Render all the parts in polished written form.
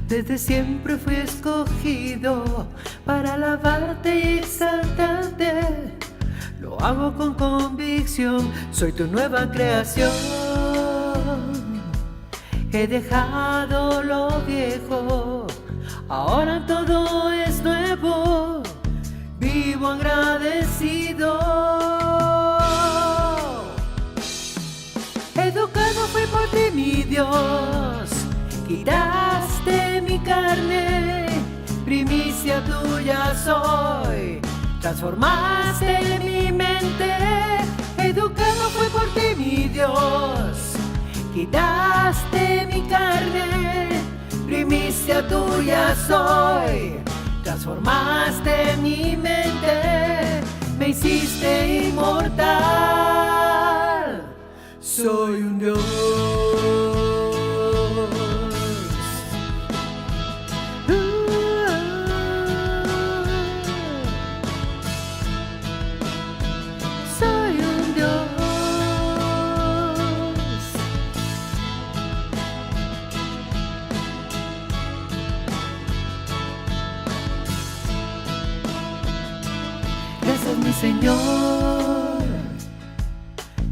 Desde siempre fui escogido para alabarte y exaltarte. Lo hago con convicción, soy tu nueva creación. He dejado lo viejo, ahora todo es nuevo. Vivo agradecido. Educado fui por ti, mi Dios. Quitaste mi carne, primicia tuya soy. Transformaste mi mente. Educado fui por ti, mi Dios. Quitaste mi carne, primicia tuya soy. Transformaste mi mente, me hiciste inmortal. Soy un Dios. Soy un Dios. Gracias, mi Señor.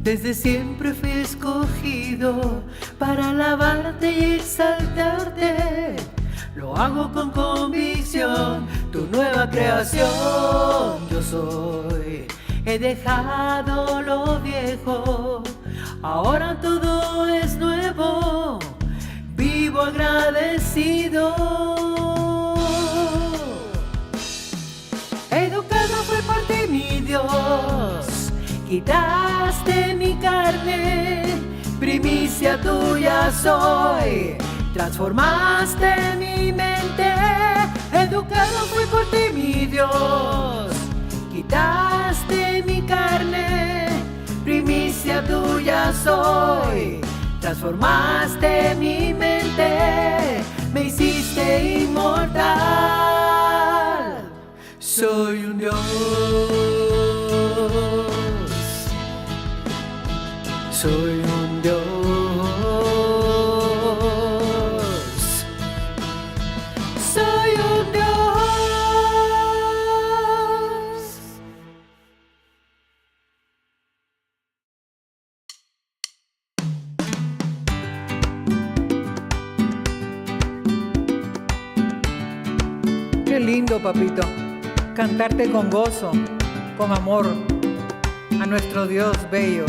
Desde siempre fui escogido para alabarte y exaltarte. Lo hago con convicción, tu nueva creación yo soy. He dejado lo viejo, ahora todo es nuevo. Vivo agradecido. Educado fui por ti, mi Dios. Quitaste mi carne, primicia tuya soy. Transformaste mi mente. Educado fui por ti, mi Dios. Quitaste mi carne, primicia tuya soy. Transformaste mi mente, me hiciste inmortal. Soy un Dios. Soy un Dios. Soy un Dios. Qué lindo, papito, cantarte con gozo, con amor, a nuestro Dios bello.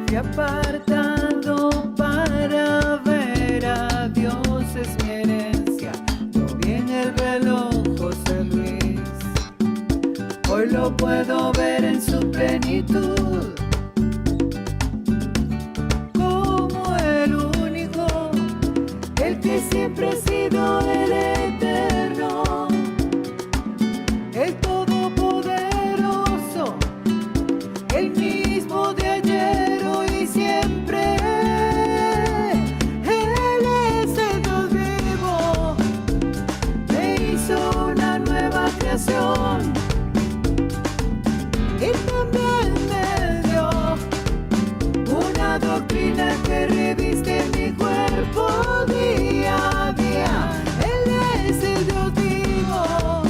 Fui apartado para ver a Dios, es mi herencia. Lo vi en el reloj, José Luis. Hoy lo puedo ver en su plenitud. Como el único, el que siempre ha sido el eterno, el todopoderoso, el mismo de ayer, hoy y siempre. Él es el Dios vivo, me hizo una nueva creación y también me dio una doctrina que reviste mi cuerpo día a día. Él es el Dios vivo,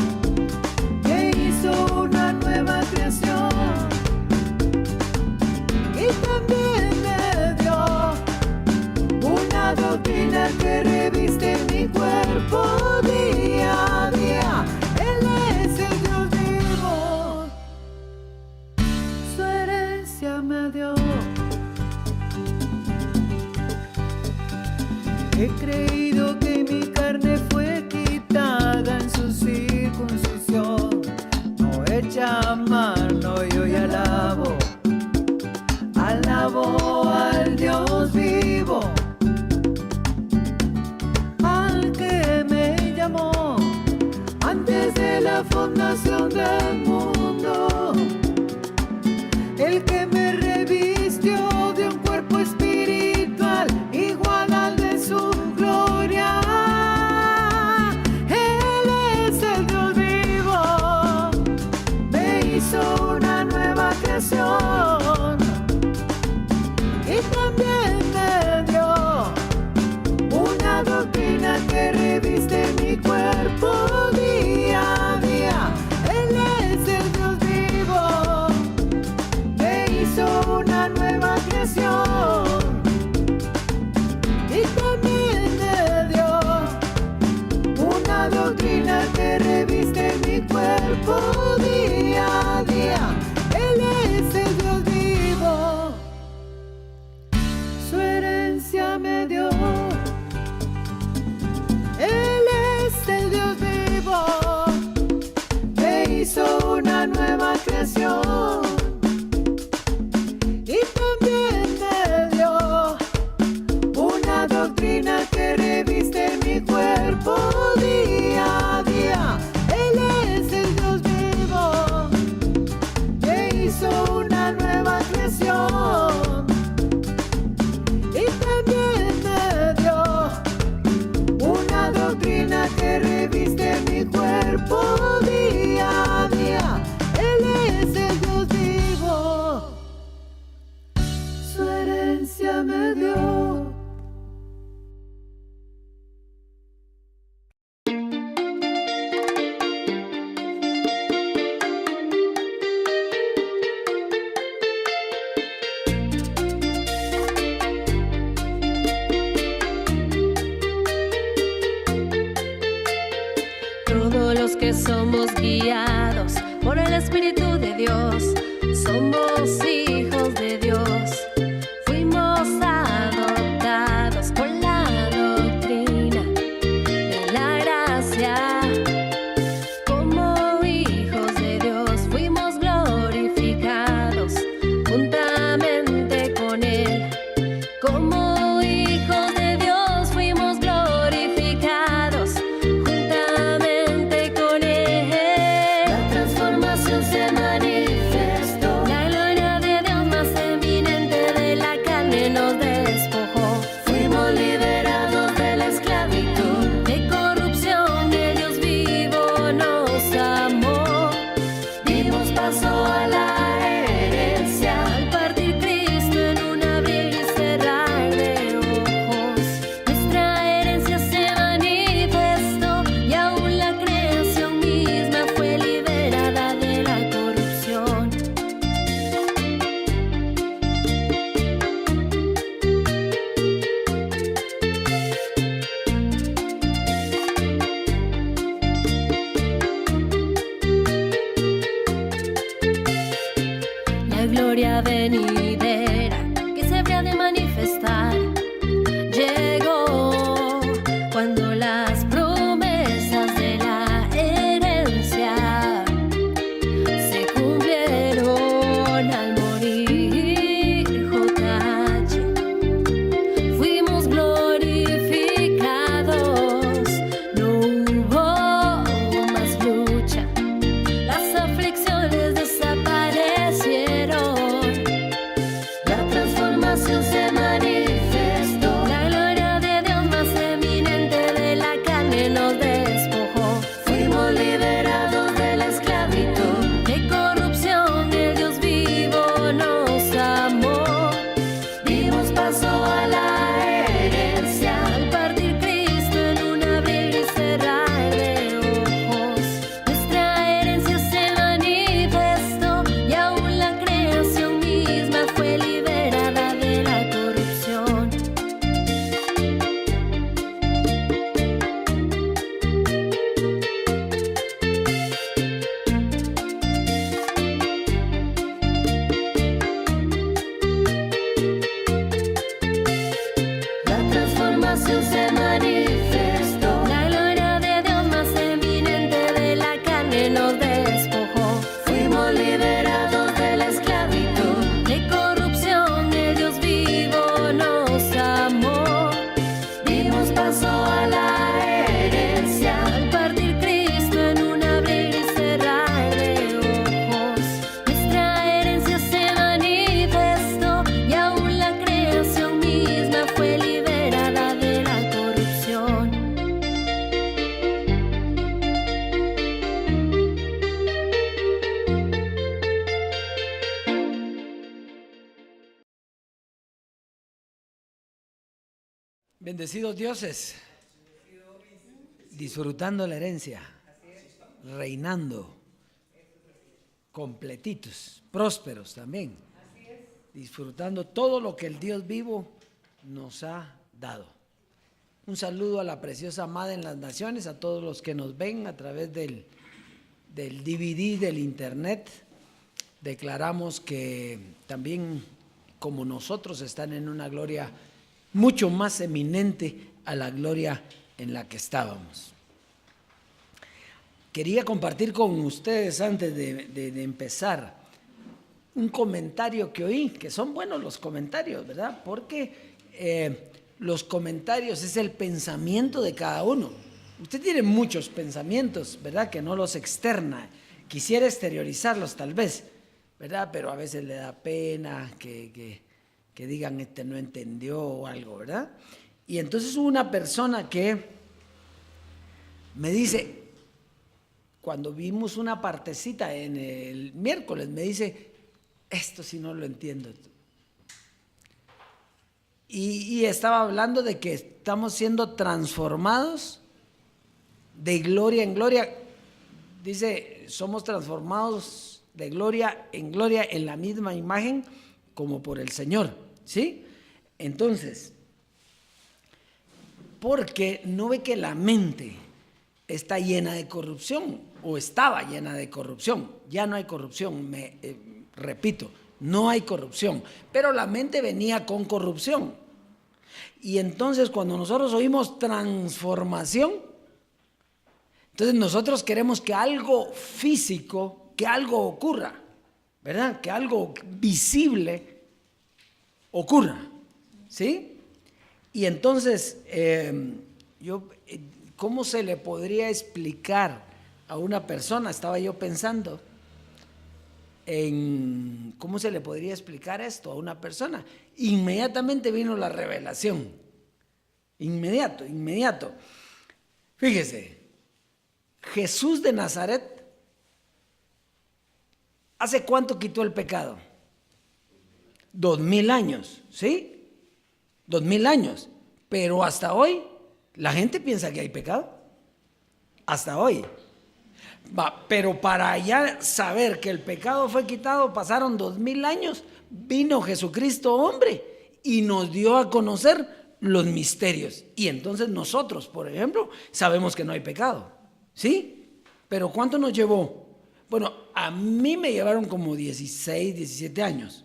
que hizo una nueva creación y también me dio una doctrina que reviste mi cuerpo día a día. Él es el Dios vivo, su herencia me dio. He creído que mi carne fue quitada en su circuncisión, no hecha a mano, y hoy alabo al Dios vivo, al que me llamó antes de la fundación del mundo, el que me revistió de un cuerpo espiritual igual al de su gloria. Él es el Dios vivo, me hizo una nueva creación y también nueva creación. Y también me dio una doctrina que reviste mi cuerpo día a día. Él es el Dios vivo que hizo una nueva creación. Y también me dio una doctrina que reviste mi cuerpo día a día. Él es el Dios vivo, su herencia me dio. Todos los que somos guiados por el Espíritu de Dios, somos hijos de Dios. Fuimos adoptados por la doctrina de la gracia. Como hijos de Dios fuimos glorificados juntamente con Él. Como hijos de Dios fuimos glorificados juntamente con Él. La transformación se manifestó. La gloria de Dios más eminente de la carne nos despojó. Fuimos liberados de la esclavitud, de corrupción. El Dios vivo nos amó. Dimos paso a la herencia al partir Cristo en un abrir y cerrar de ojos. Nuestra herencia se manifestó y aún la creación misma fue liberada de la corrupción. La gloria venidera que se habría de manifestar llegó cuando las promesas de la herencia se cumplieron al morir JH. Fuimos glorificados, no hubo más lucha. Las aflicciones desaparecieron. La transformación se manifestó. La gloria de Dios más eminente de la carne nos despojó. Fuimos liberados de la esclavitud, de corrupción. El Dios vivo nos amó. Dimos paso a la herencia al partir Cristo en un abrir y cerrar de ojos. Nuestra herencia se manifestó y aún la creación misma fue liberada de la corrupción. La transformación se manifestó. La gloria de Dios más eminente de la carne nos despojó. Fuimos liberados de la esclavitud, de corrupción. El Dios vivo nos amó. Dimos paso a la herencia al partir Cristo en un abrir y cerrar de ojos. Nuestra herencia se manifestó y aún la creación misma fue liberada de la corrupción. Bendecidos dioses, disfrutando la herencia, reinando, completitos, prósperos también, disfrutando todo lo que el Dios vivo nos ha dado. Un saludo a la preciosa amada en las naciones, a todos los que nos ven a través del DVD, del internet. Declaramos que también, como nosotros, están en una gloria mucho más eminente a la gloria en la que estábamos. quería compartir con ustedes antes de empezar un comentario que oí, que son buenos los comentarios, ¿verdad? Porque los comentarios es el pensamiento de cada uno. Usted tiene muchos pensamientos, ¿verdad? Que no los externa. Quisiera exteriorizarlos tal vez, ¿verdad? Pero a veces le da pena que digan este no entendió o algo, ¿verdad? Y entonces hubo una persona que me dice, cuando vimos una partecita en el miércoles, me dice, esto sí no lo entiendo. Y estaba hablando de que estamos siendo transformados de gloria en gloria. Dice, somos transformados de gloria en la misma imagen como por el Señor, ¿sí? Entonces, porque no ve que la mente está llena de corrupción o estaba llena de corrupción. Ya no hay corrupción, repito, no hay corrupción, pero la mente venía con corrupción. Y entonces cuando nosotros oímos transformación, entonces nosotros queremos que algo físico, que algo ocurra, ¿verdad? Que algo visible ocurra, ¿sí? Y entonces, ¿cómo se le podría explicar a una persona? Estaba yo pensando en cómo se le podría explicar esto a una persona. Inmediatamente vino la revelación. Inmediato. Fíjese, Jesús de Nazaret, ¿hace cuánto quitó el pecado? 2000 años, ¿sí? 2000 años. Pero hasta hoy, la gente piensa que hay pecado. Hasta hoy. Pero para ya saber que el pecado fue quitado, pasaron 2000 años, vino Jesucristo hombre y nos dio a conocer los misterios. Y entonces nosotros, por ejemplo, sabemos que no hay pecado, ¿sí? Pero ¿cuánto nos llevó? Bueno, a mí me llevaron como 16, 17 años,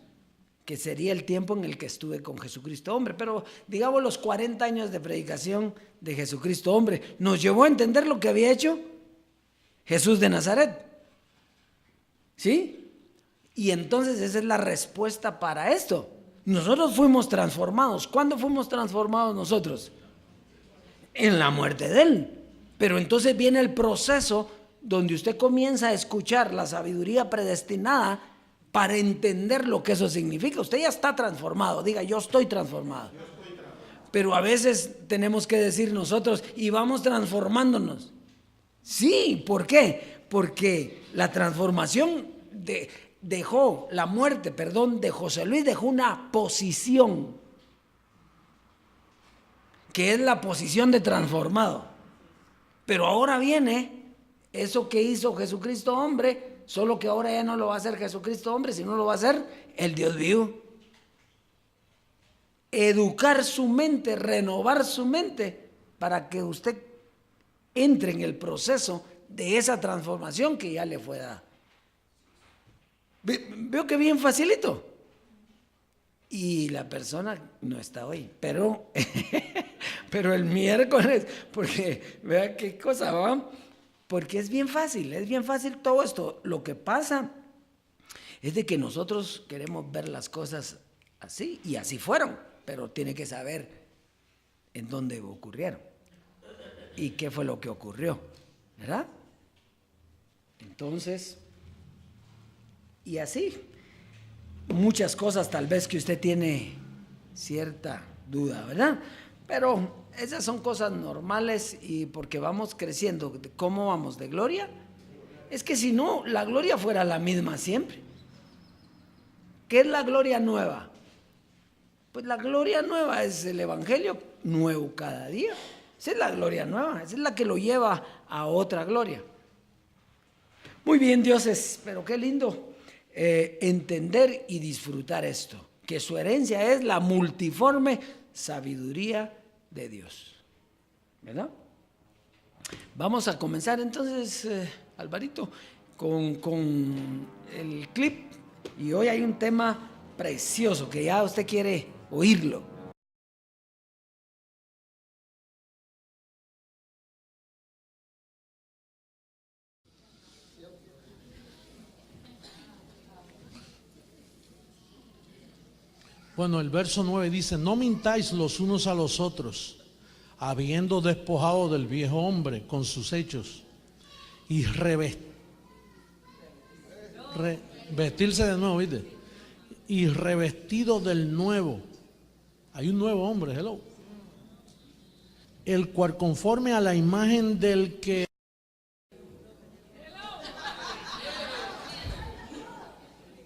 que sería el tiempo en el que estuve con Jesucristo hombre, pero digamos los 40 años de predicación de Jesucristo hombre, nos llevó a entender lo que había hecho Jesús de Nazaret, ¿sí? Y entonces esa es la respuesta para esto. Nosotros fuimos transformados. ¿Cuándo fuimos transformados nosotros? En la muerte de Él. Pero entonces viene el proceso donde usted comienza a escuchar la sabiduría predestinada para entender lo que eso significa. Usted ya está transformado. Diga, yo estoy transformado. Pero a veces tenemos que decir nosotros, y vamos transformándonos. Sí, ¿por qué? Porque la transformación dejó, la muerte, de José Luis dejó una posición, que es la posición de transformado. Pero ahora viene eso que hizo Jesucristo hombre, solo que ahora ya no lo va a hacer Jesucristo hombre, sino lo va a hacer el Dios vivo. Educar su mente, renovar su mente, para que usted entre en el proceso de esa transformación que ya le fue dada. Veo que bien facilito. Y la persona no está hoy, pero el miércoles, porque vea qué cosa va, porque es bien fácil todo esto. Lo que pasa es de que nosotros queremos ver las cosas así, y así fueron, pero tiene que saber en dónde ocurrieron y qué fue lo que ocurrió, ¿verdad? Entonces, y así, muchas cosas tal vez que usted tiene cierta duda, ¿verdad? Pero esas son cosas normales, y porque vamos creciendo. ¿Cómo vamos? ¿De gloria? Es que si no, la gloria fuera la misma siempre. ¿Qué es la gloria nueva? Pues la gloria nueva es el evangelio nuevo cada día. Esa es la gloria nueva, esa es la que lo lleva a otra gloria. Muy bien, dioses, pero qué lindo entender y disfrutar esto, que su herencia es la multiforme sabiduría de Dios, ¿verdad? Vamos a comenzar entonces, Alvarito, con el clip, y hoy hay un tema precioso que ya usted quiere oírlo. Bueno, el verso 9 dice: no mintáis los unos a los otros, habiendo despojado del viejo hombre con sus hechos, y vestirse de nuevo, ¿viste? Y revestido del nuevo. Hay un nuevo hombre, hello. El cual conforme a la imagen del que...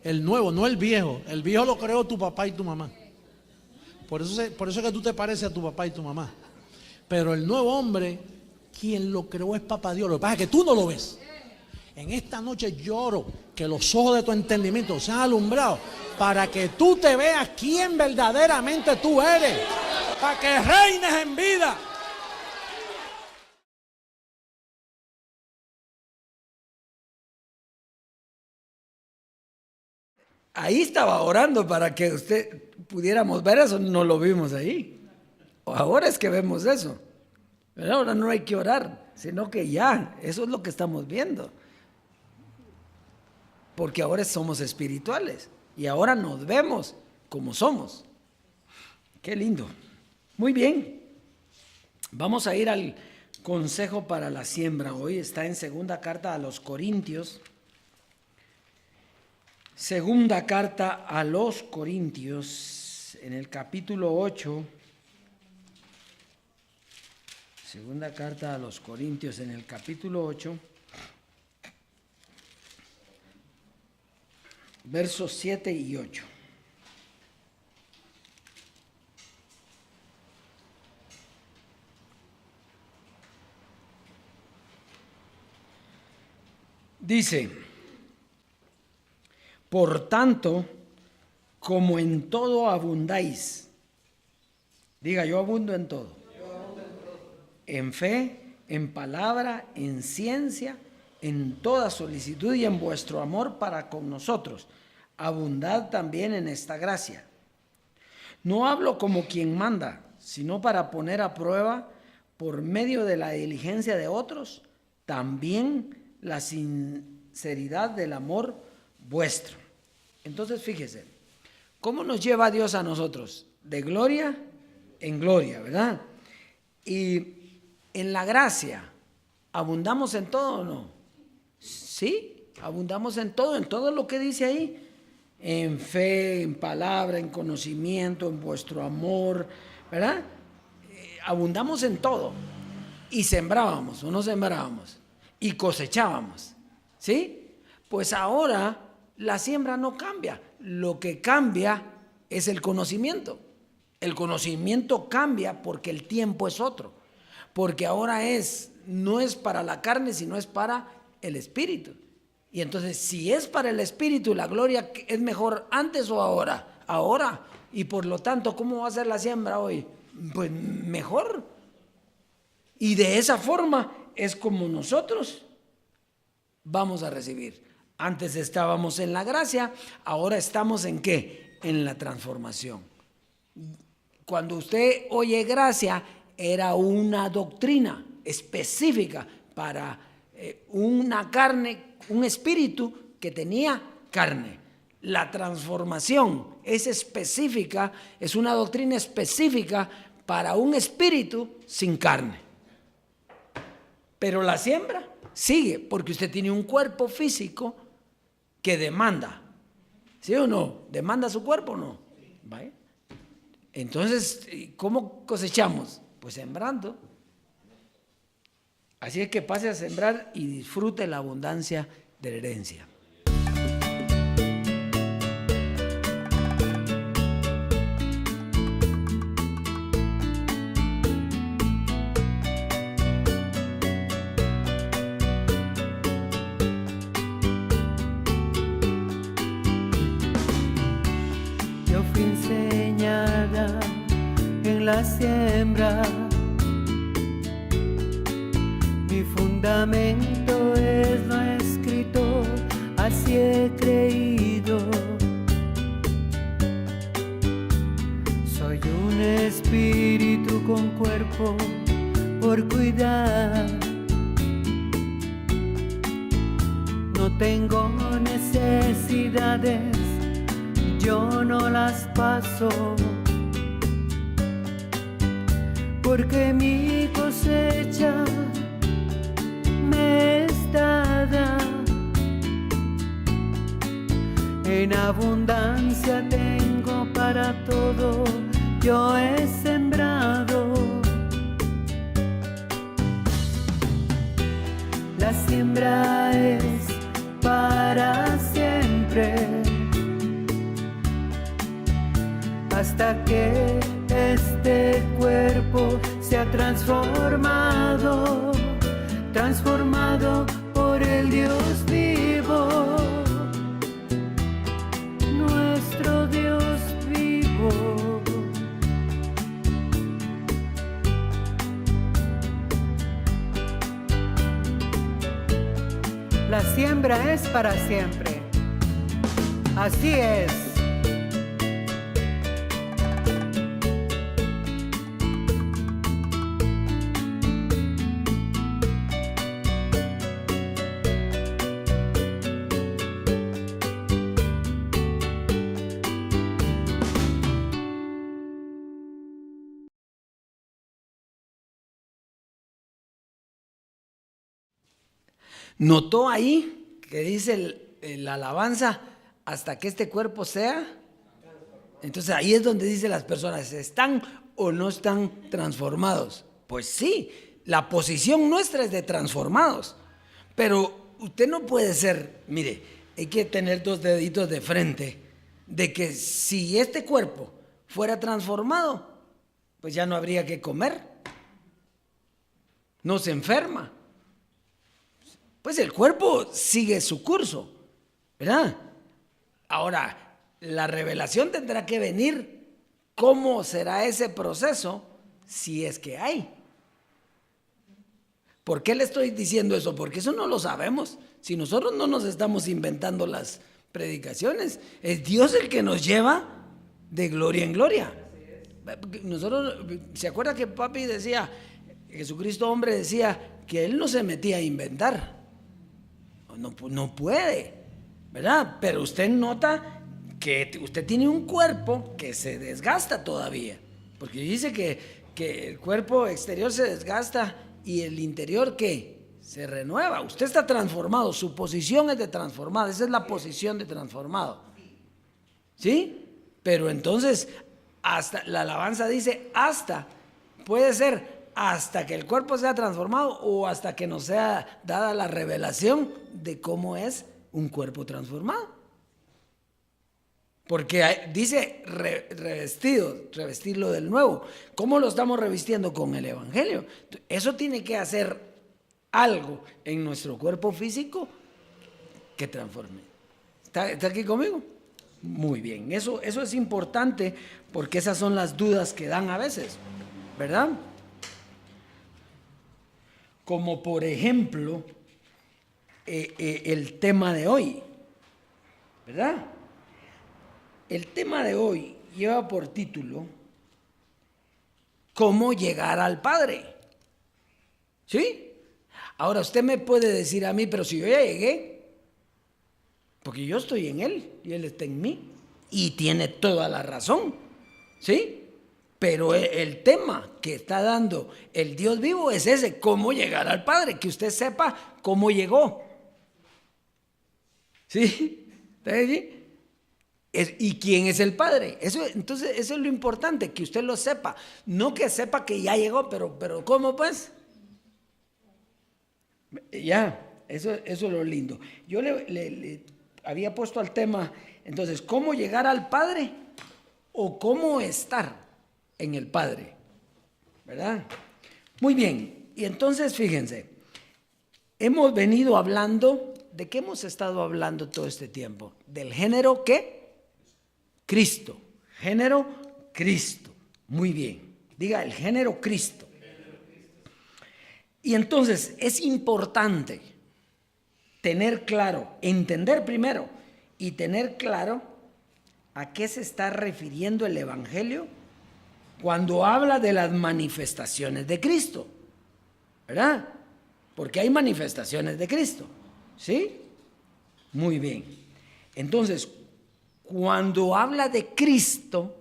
El nuevo, no el viejo. El viejo lo creó tu papá y tu mamá. Por eso es que tú te pareces a tu papá y tu mamá. Pero el nuevo hombre, quien lo creó es Papá Dios. Lo que pasa es que tú no lo ves. En esta noche lloro que los ojos de tu entendimiento sean alumbrados para que tú te veas quién verdaderamente tú eres, para que reines en vida. Ahí estaba orando para que usted pudiéramos ver eso, no lo vimos ahí. Ahora es que vemos eso. Pero ahora no hay que orar, sino que ya, eso es lo que estamos viendo. Porque ahora somos espirituales y ahora nos vemos como somos. Qué lindo. Muy bien. Vamos a ir al consejo para la siembra. Hoy está en segunda carta a los Corintios. Segunda carta a los Corintios, en el capítulo 8. Segunda carta a los Corintios, en el capítulo 8. Versos 7 y 8. Dice: por tanto, como en todo abundáis, diga, yo abundo en todo, en fe, en palabra, en ciencia, en toda solicitud y en vuestro amor para con nosotros, abundad también en esta gracia. No hablo como quien manda, sino para poner a prueba, por medio de la diligencia de otros, también la sinceridad del amor vuestro. Entonces fíjese, ¿cómo nos lleva Dios a nosotros? De gloria en gloria, ¿verdad? Y en la gracia, ¿abundamos en todo o no? Sí, abundamos en todo lo que dice ahí. En fe, en palabra, en conocimiento, en vuestro amor, ¿verdad? Abundamos en todo. Y sembrábamos o no sembrábamos. Y cosechábamos, ¿sí? Pues ahora la siembra no cambia. Lo que cambia es el conocimiento. El conocimiento cambia porque el tiempo es otro. Porque ahora no es para la carne, sino es para el espíritu. Y entonces, si es para el espíritu, la gloria es mejor antes o ahora. Ahora. Y por lo tanto, ¿cómo va a ser la siembra hoy? Pues mejor. Y de esa forma es como nosotros vamos a recibir. Antes estábamos en la gracia, ahora estamos ¿en qué? En la transformación. Cuando usted oye gracia, era una doctrina específica para una carne, un espíritu que tenía carne. La transformación es específica, es una doctrina específica para un espíritu sin carne. Pero la siembra sigue, porque usted tiene un cuerpo físico que demanda. ¿Sí o no? ¿Demanda su cuerpo o no? ¿Vale? Entonces, ¿cómo cosechamos? Pues sembrando. Así es que pase a sembrar y disfrute la abundancia de la herencia. Yo fui enseñada en la siembra. Mi fundamento es lo escrito, así he creído. Soy un espíritu con cuerpo por cuidar. No tengo necesidades yo no las paso, porque mi cosecha me es dada. En abundancia tengo para todo, yo he sembrado. La siembra es para siempre, hasta que este cuerpo sea transformado, transformado por el Dios vivo, nuestro Dios vivo. La siembra es para siempre. Así es. ¿Notó ahí que dice la alabanza hasta que este cuerpo sea? Entonces ahí es donde dice las personas, ¿están o no están transformados? Pues sí, la posición nuestra es de transformados, pero usted no puede ser, mire, hay que tener 2 deditos de frente, de que si este cuerpo fuera transformado, pues ya no habría que comer, no se enferma. Pues el cuerpo sigue su curso, ¿verdad? Ahora, la revelación tendrá que venir. ¿Cómo será ese proceso si es que hay? ¿Por qué le estoy diciendo eso? Porque eso no lo sabemos. Si nosotros no nos estamos inventando las predicaciones, es Dios el que nos lleva de gloria en gloria. Nosotros, ¿se acuerda que papi decía, Jesucristo hombre decía que él no se metía a inventar? No puede, ¿verdad? Pero usted nota que usted tiene un cuerpo que se desgasta todavía, porque dice que el cuerpo exterior se desgasta y el interior ¿qué? Se renueva. Usted está transformado, su posición es de transformado, esa es la posición de transformado, ¿sí? Pero entonces, hasta la alabanza dice hasta, puede ser hasta que el cuerpo sea transformado o hasta que nos sea dada la revelación de cómo es un cuerpo transformado. Porque dice revestirlo del nuevo. ¿Cómo lo estamos revistiendo? Con el Evangelio. Eso tiene que hacer algo en nuestro cuerpo físico que transforme. ¿Está aquí conmigo? Muy bien. Eso es importante porque esas son las dudas que dan a veces, ¿verdad? Como por ejemplo, el tema de hoy, ¿verdad? El tema de hoy lleva por título ¿Cómo llegar al Padre? ¿Sí? Ahora usted me puede decir a mí, pero si yo ya llegué, porque yo estoy en Él y Él está en mí, y tiene toda la razón, ¿sí? Pero el tema que está dando el Dios vivo es ese, cómo llegar al Padre, que usted sepa cómo llegó. ¿Sí? ¿Está allí? ¿Y quién es el Padre? Entonces, eso es lo importante, que usted lo sepa. No que sepa que ya llegó, pero ¿cómo pues? Ya, eso es lo lindo. Yo le había puesto al tema, entonces, ¿cómo llegar al Padre o cómo estar en el Padre? ¿Verdad? Muy bien, y entonces fíjense, hemos venido hablando, ¿de qué hemos estado hablando todo este tiempo? Del género ¿qué? Cristo, género Cristo. Muy bien, diga el género Cristo. Y entonces es importante tener claro, entender primero y tener claro a qué se está refiriendo el Evangelio cuando habla de las manifestaciones de Cristo, ¿verdad? Porque hay manifestaciones de Cristo, ¿sí? Muy bien. Entonces, cuando habla de Cristo,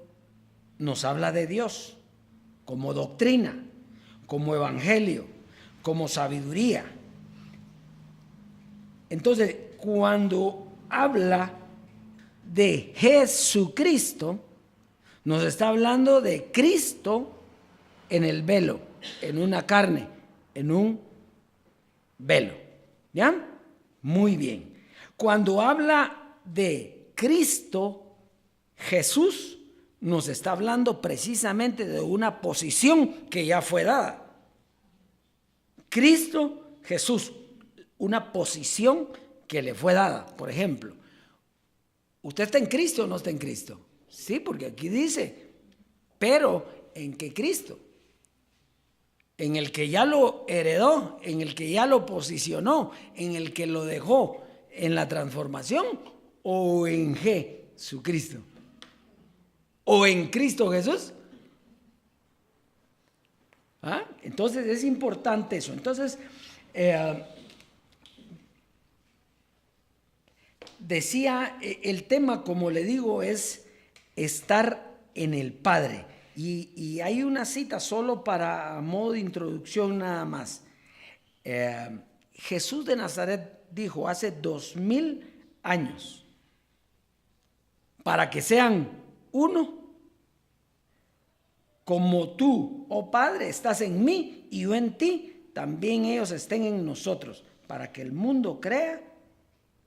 nos habla de Dios como doctrina, como evangelio, como sabiduría. Entonces, cuando habla de Jesucristo, nos está hablando de Cristo en el velo, en una carne, en un velo. ¿Ya? Muy bien. Cuando habla de Cristo, Jesús, nos está hablando precisamente de una posición que ya fue dada. Cristo, Jesús, una posición que le fue dada. Por ejemplo, ¿usted está en Cristo o no está en Cristo? Sí, porque aquí dice, pero ¿en qué Cristo? En el que ya lo heredó, en el que ya lo posicionó, en el que lo dejó en la transformación, o en Jesucristo, o en Cristo Jesús. ¿Ah? Entonces es importante eso. Entonces, decía, el tema, como le digo, es estar en el Padre. Y hay una cita solo para modo de introducción nada más. Jesús de Nazaret dijo hace 2000 años, para que sean uno, como tú, oh Padre, estás en mí y yo en ti, también ellos estén en nosotros, para que el mundo crea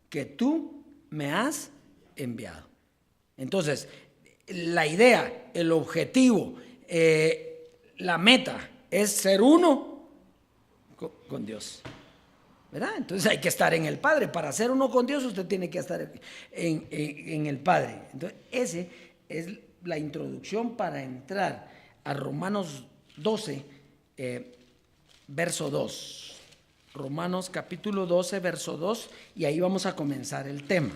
que tú me has enviado. Entonces, la idea, el objetivo, la meta es ser uno con Dios, ¿verdad? Entonces hay que estar en el Padre. Para ser uno con Dios usted tiene que estar en el Padre. Entonces esa es la introducción para entrar a Romanos 12, verso 2. Romanos capítulo 12, verso 2, y ahí vamos a comenzar el tema.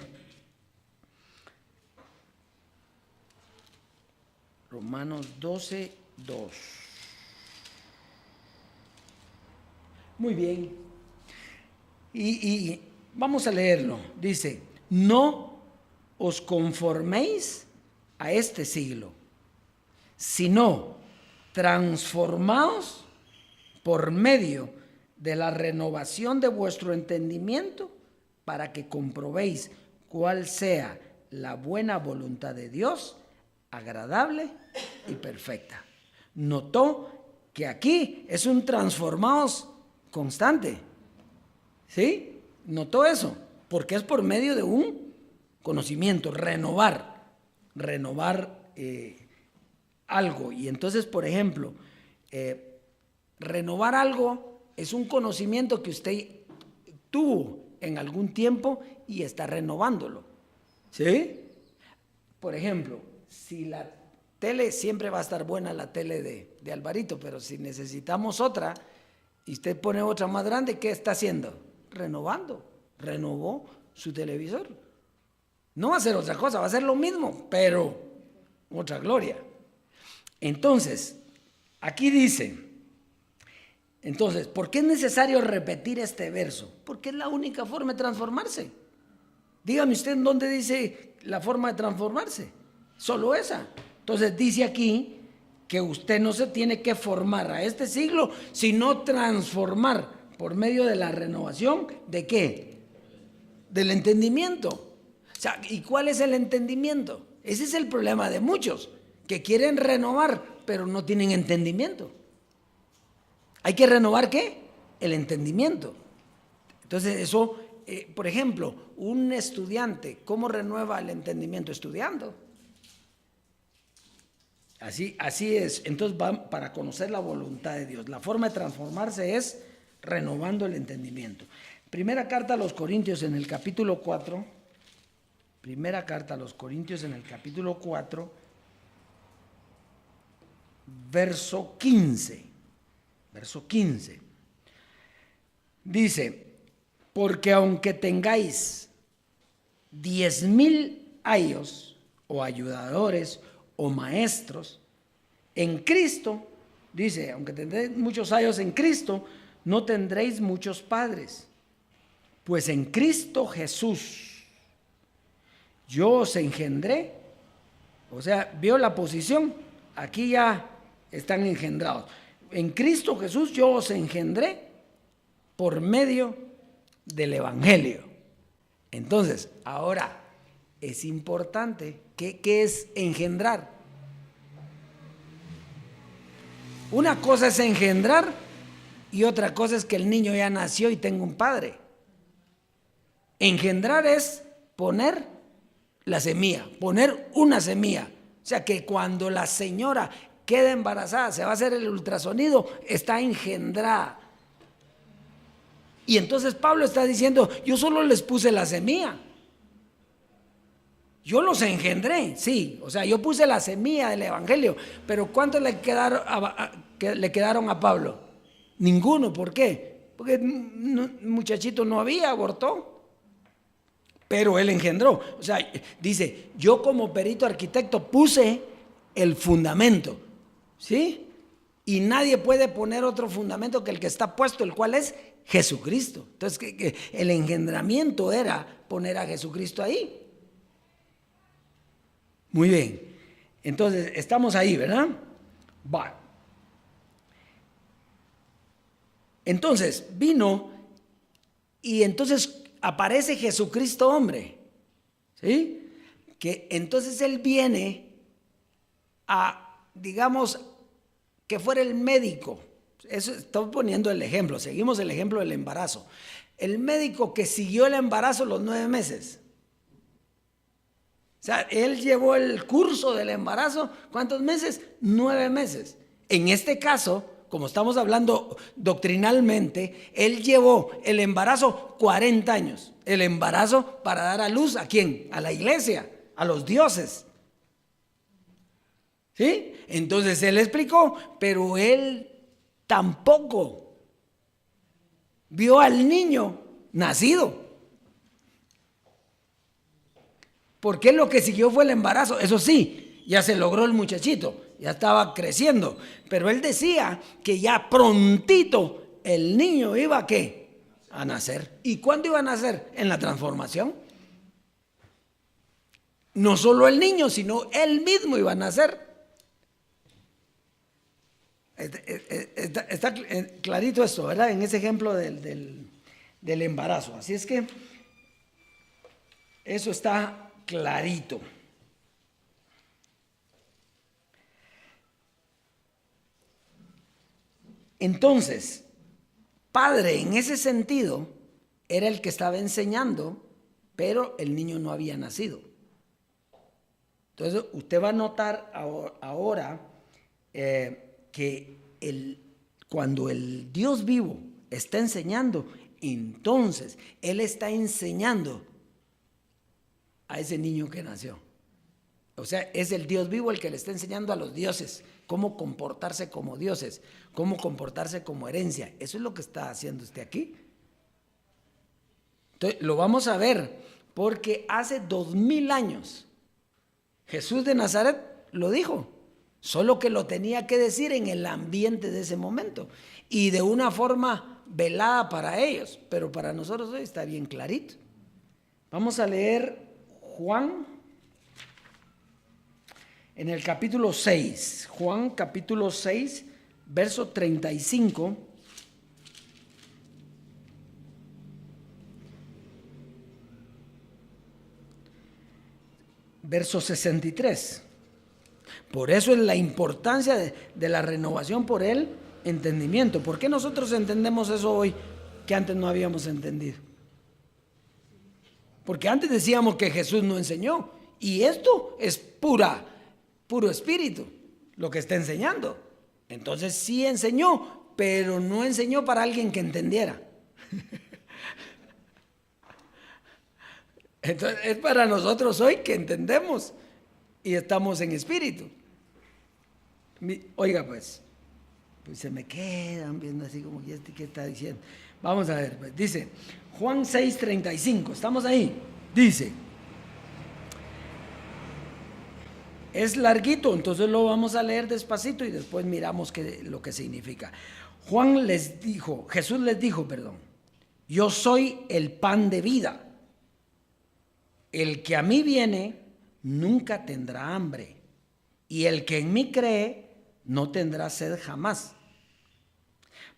Romanos 12, 2. Muy bien. Y vamos a leerlo. Dice, no os conforméis a este siglo, sino transformaos por medio de la renovación de vuestro entendimiento, para que comprobéis cuál sea la buena voluntad de Dios, agradable y perfecta. Notó que aquí es un transformaos constante. ¿Sí? Notó eso, porque es por medio de un conocimiento, renovar algo. Y entonces, por ejemplo, renovar algo es un conocimiento que usted tuvo en algún tiempo y está renovándolo. ¿Sí? Por ejemplo, si la tele, siempre va a estar buena la tele de Alvarito, pero si necesitamos otra y usted pone otra más grande, ¿qué está haciendo? Renovó su televisor. No va a ser otra cosa, va a ser lo mismo, pero otra gloria. Entonces, aquí dice, entonces, ¿por qué es necesario repetir este verso? Porque es la única forma de transformarse. Dígame usted en dónde dice la forma de transformarse. Solo esa. Entonces dice aquí que usted no se tiene que formar a este siglo, sino transformar por medio de la renovación, ¿de qué? Del entendimiento. O sea, ¿y cuál es el entendimiento? Ese es el problema de muchos, que quieren renovar, pero no tienen entendimiento. ¿Hay que renovar qué? El entendimiento. Entonces eso, por ejemplo, un estudiante, ¿cómo renueva el entendimiento? Estudiando. Así es. Entonces, para conocer la voluntad de Dios, la forma de transformarse es renovando el entendimiento. Primera carta a los Corintios en el capítulo 4. Primera carta a los Corintios en el capítulo 4, verso 15. Verso 15. Dice, porque aunque tengáis 10,000 ayos o ayudadores o maestros en Cristo, dice, aunque tendréis muchos ayos en Cristo, no tendréis muchos padres, pues en Cristo Jesús yo os engendré. O sea, vio la posición, aquí ya están engendrados. En Cristo Jesús yo os engendré por medio del Evangelio. Entonces, ahora es importante, ¿qué es engendrar? Una cosa es engendrar y otra cosa es que el niño ya nació y tengo un padre. Engendrar es poner la semilla, poner una semilla. O sea que cuando la señora queda embarazada, se va a hacer el ultrasonido, está engendrada. Y entonces Pablo está diciendo, yo solo les puse la semilla. Yo los engendré, sí, o sea, yo puse la semilla del Evangelio, pero ¿cuántos le quedaron a Pablo? Ninguno, ¿por qué? Porque el muchachito no había, abortó. Pero él engendró, o sea, dice, yo como perito arquitecto puse el fundamento, ¿sí? Y nadie puede poner otro fundamento que el que está puesto, el cual es Jesucristo. Entonces, que el engendramiento era poner a Jesucristo ahí. Muy bien, entonces estamos ahí, ¿verdad? Va. Entonces vino y entonces aparece Jesucristo hombre, ¿sí? Que entonces Él viene a, digamos, que fuera el médico. Eso estoy poniendo el ejemplo, seguimos el ejemplo del embarazo. El médico que siguió el embarazo los 9 meses. O sea, Él llevó el curso del embarazo, ¿cuántos meses? 9 meses. En este caso, como estamos hablando doctrinalmente, Él llevó el embarazo 40 años. El embarazo para dar a luz, ¿a quién? A la iglesia, a los dioses. ¿Sí? Entonces Él explicó, pero Él tampoco vio al niño nacido. Porque lo que siguió fue el embarazo. Eso sí, ya se logró el muchachito, ya estaba creciendo. Pero él decía que ya prontito el niño iba a ¿qué? A nacer. ¿Y cuándo iba a nacer? En la transformación. No solo el niño, sino él mismo iba a nacer. Está clarito esto, ¿verdad? En ese ejemplo del embarazo. Así es que eso está clarito. Entonces, padre en ese sentido era el que estaba enseñando, pero el niño no había nacido. Entonces, usted va a notar ahora que cuando el Dios vivo está enseñando, entonces Él está enseñando a ese niño que nació. O sea, es el Dios vivo el que le está enseñando a los dioses cómo comportarse como dioses, cómo comportarse como herencia. Eso es lo que está haciendo usted aquí. Entonces, lo vamos a ver porque hace 2000 años Jesús de Nazaret lo dijo, solo que lo tenía que decir en el ambiente de ese momento y de una forma velada para ellos, pero para nosotros hoy está bien clarito. Vamos a leer Juan en el capítulo 6, Juan capítulo 6, verso 35. Verso 63. Por eso es la importancia de la renovación por el entendimiento. ¿Por qué nosotros entendemos eso hoy que antes no habíamos entendido? Porque antes decíamos que Jesús no enseñó. Y esto es puro espíritu, lo que está enseñando. Entonces sí enseñó, pero no enseñó para alguien que entendiera. Entonces es para nosotros hoy que entendemos y estamos en espíritu. Oiga pues se me quedan viendo así como, ¿y qué está diciendo? Vamos a ver, pues dice Juan 6:35, ¿estamos ahí? Dice, es larguito, entonces lo vamos a leer despacito y después miramos lo que significa. Jesús les dijo, yo soy el pan de vida. el que a mí viene nunca tendrá hambre, y el que en mí cree no tendrá sed jamás.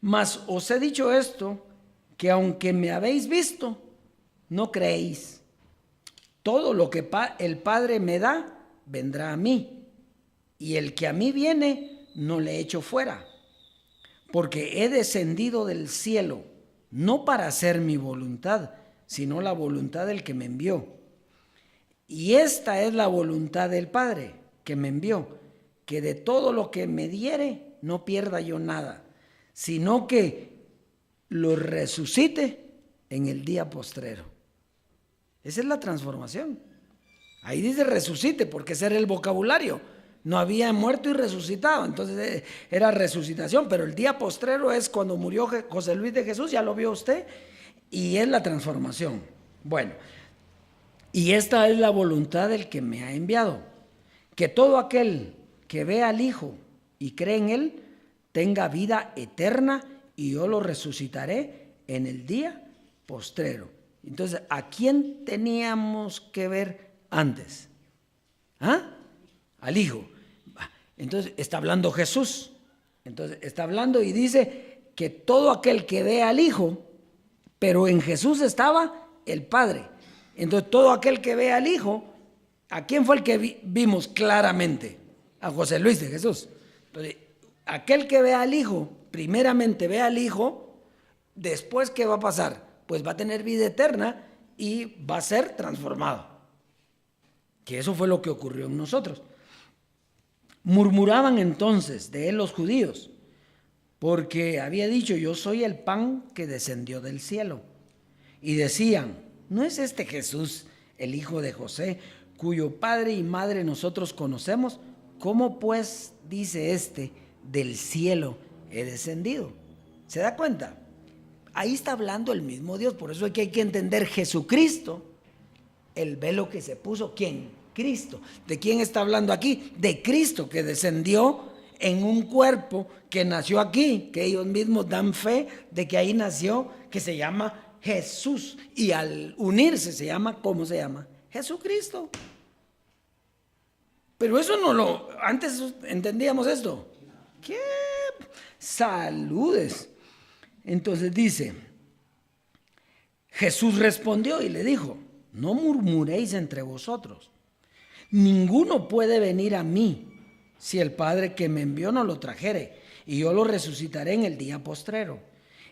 Mas os he dicho esto, que aunque me habéis visto, no creéis. Todo lo que el Padre me da, vendrá a mí, y el que a mí viene, no le echo fuera, porque he descendido del cielo, no para hacer mi voluntad, sino la voluntad del que me envió. Y esta es la voluntad del Padre que me envió, que de todo lo que me diere no pierda yo nada, sino que lo resucite en el día postrero. Esa es la transformación. Ahí dice resucite, porque ese era el vocabulario. No había muerto y resucitado, entonces era resucitación, pero el día postrero es cuando murió José Luis de Jesús, ya lo vio usted, y es la transformación. Bueno, y esta es la voluntad del que me ha enviado, que todo aquel que vea al Hijo y cree en Él, tenga vida eterna, y yo lo resucitaré en el día postrero. Entonces, ¿a quién teníamos que ver antes? ¿Ah? Al Hijo. Entonces, está hablando Jesús. Entonces, está hablando y dice que todo aquel que ve al Hijo, pero en Jesús estaba el Padre. Entonces, todo aquel que ve al Hijo, ¿a quién fue el que vimos claramente? A José Luis de Jesús. Entonces, aquel que ve al Hijo, primeramente ve al Hijo, después, ¿qué va a pasar? Pues va a tener vida eterna y va a ser transformado. Que eso fue lo que ocurrió en nosotros. Murmuraban entonces de él los judíos, porque había dicho, yo soy el pan que descendió del cielo. Y decían, ¿no es este Jesús el hijo de José, cuyo padre y madre nosotros conocemos? ¿Cómo pues dice este, del cielo he descendido? ¿Se da cuenta? Ahí está hablando el mismo Dios, por eso es que hay que entender Jesucristo, el velo que se puso, ¿quién? Cristo. ¿De quién está hablando aquí? De Cristo, que descendió en un cuerpo que nació aquí, que ellos mismos dan fe de que ahí nació, que se llama Jesús, y al unirse se llama, ¿cómo se llama? Jesucristo. Pero eso no lo, antes entendíamos esto. ¿Qué? Saludes. Entonces dice, Jesús respondió y le dijo, no murmuréis entre vosotros. Ninguno puede venir a mí si el Padre que me envió no lo trajere, y yo lo resucitaré en el día postrero.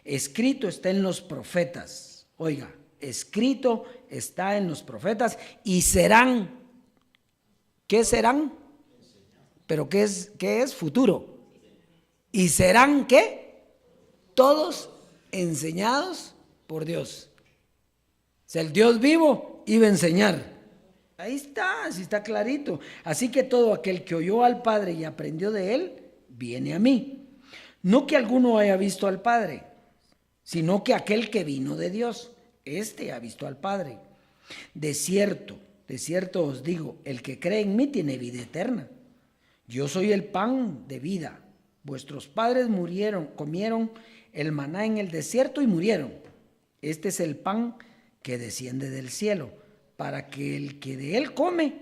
Escrito está en los profetas. Oiga, escrito está en los profetas y serán. ¿Qué serán? ¿Pero qué es? Futuro. ¿Y serán qué? Todos enseñados por Dios. O sea, el Dios vivo iba a enseñar. Ahí está, así está clarito. Así que todo aquel que oyó al Padre y aprendió de él, viene a mí. No que alguno haya visto al Padre, sino que aquel que vino de Dios, este ha visto al Padre. De cierto os digo, el que cree en mí tiene vida eterna. Yo soy el pan de vida. Vuestros padres comieron el maná en el desierto y murieron. Este es el pan que desciende del cielo, para que el que de él come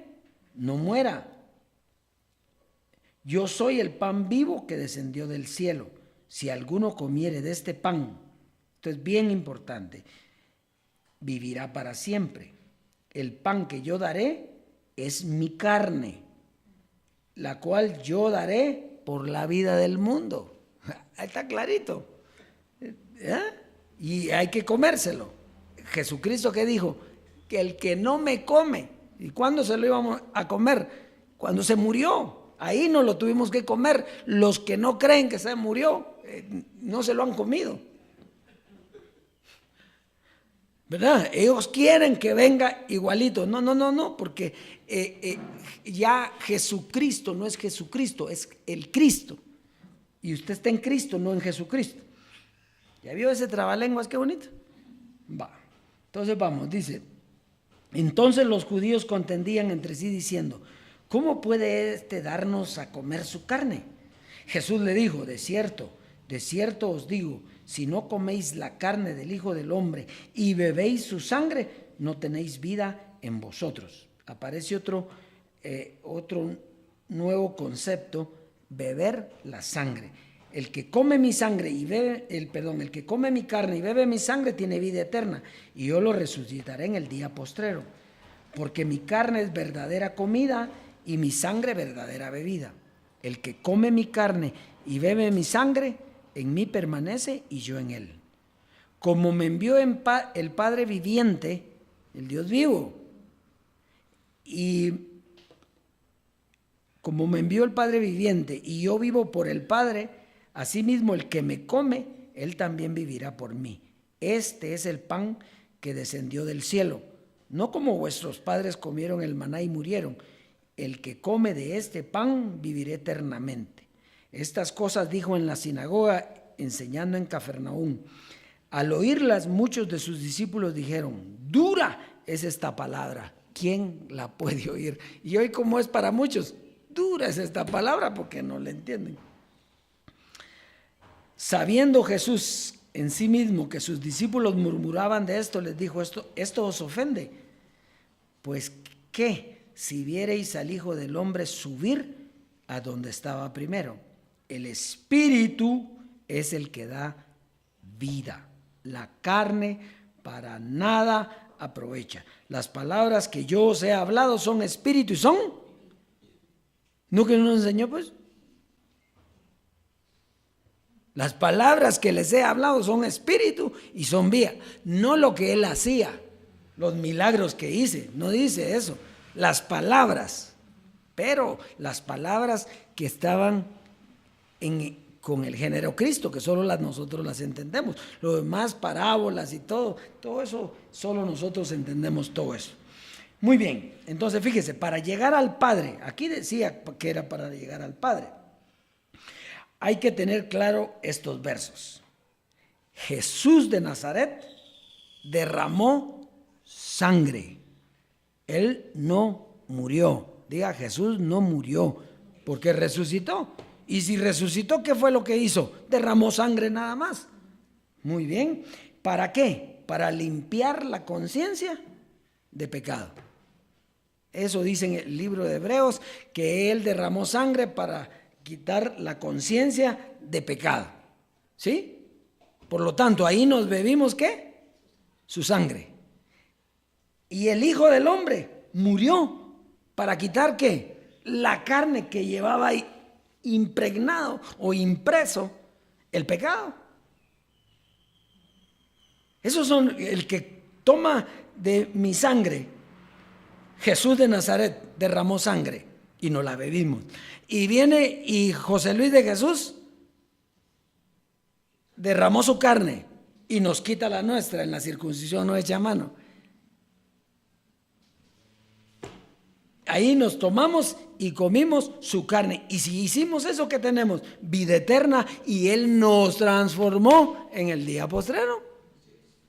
no muera. Yo soy el pan vivo que descendió del cielo. Si alguno comiere de este pan, esto es bien importante, vivirá para siempre. El pan que yo daré es mi carne, la cual yo daré por la vida del mundo. Ahí está clarito. Y hay que comérselo. Jesucristo, ¿qué dijo? Que el que no me come. ¿Y cuándo se lo íbamos a comer? Cuando se murió. Ahí no lo tuvimos que comer. Los que no creen que se murió, no se lo han comido. ¿Verdad? Ellos quieren que venga igualito. No, porque ya Jesucristo no es Jesucristo, es el Cristo. Y usted está en Cristo, no en Jesucristo. ¿Ya vio ese trabalenguas? Qué bonito. Va. Entonces vamos, dice, entonces los judíos contendían entre sí diciendo, ¿cómo puede éste darnos a comer su carne? Jesús le dijo, de cierto os digo, si no coméis la carne del Hijo del Hombre y bebéis su sangre, no tenéis vida en vosotros. Aparece otro nuevo concepto, beber la sangre. El que come mi sangre y bebe, el que come mi carne y bebe mi sangre tiene vida eterna, y yo lo resucitaré en el día postrero. Porque mi carne es verdadera comida y mi sangre verdadera bebida. El que come mi carne y bebe mi sangre, en mí permanece y yo en él. Como me envió el Padre viviente, el Dios vivo, y como me envió el Padre viviente y yo vivo por el Padre, asimismo el que me come, él también vivirá por mí. Este es el pan que descendió del cielo, no como vuestros padres comieron el maná y murieron. El que come de este pan vivirá eternamente. Estas cosas dijo en la sinagoga, enseñando en Cafarnaúm. Al oírlas, muchos de sus discípulos dijeron: dura es esta palabra, ¿quién la puede oír? Y hoy, como es para muchos, dura es esta palabra porque no la entienden. Sabiendo Jesús en sí mismo que sus discípulos murmuraban de esto, les dijo: esto os ofende. Pues ¿qué si viereis al Hijo del Hombre subir a donde estaba primero? El Espíritu es el que da vida. La carne para nada aprovecha. Las palabras que yo os he hablado son espíritu y son. ¿No que nos enseñó pues? Las palabras que les he hablado son espíritu y son vida. No lo que él hacía, los milagros que hice, no dice eso. Las palabras, pero las palabras que estaban con el género Cristo, que solo nosotros las entendemos. Lo demás, parábolas y todo eso, solo nosotros entendemos todo eso. Muy bien, entonces fíjese, para llegar al Padre, aquí decía que era para llegar al Padre, hay que tener claro estos versos. Jesús de Nazaret derramó sangre. Él no murió. Diga, Jesús no murió porque resucitó. Y si resucitó, ¿qué fue lo que hizo? Derramó sangre nada más. Muy bien. ¿Para qué? Para limpiar la conciencia de pecado. Eso dice en el libro de Hebreos, que Él derramó sangre para quitar la conciencia de pecado. ¿Sí? Por lo tanto, ahí nos bebimos, ¿qué? Su sangre. Y el Hijo del Hombre murió para quitar, ¿qué? La carne que llevaba ahí impregnado o impreso el pecado. Esos son el que toma de mi sangre. Jesús de Nazaret derramó sangre y nos la bebimos. Y viene y José Luis de Jesús derramó su carne y nos quita la nuestra en la circuncisión no hecha a mano. Ahí nos tomamos y comimos su carne. Y si hicimos eso, ¿qué tenemos? Vida eterna, y Él nos transformó en el día postrero.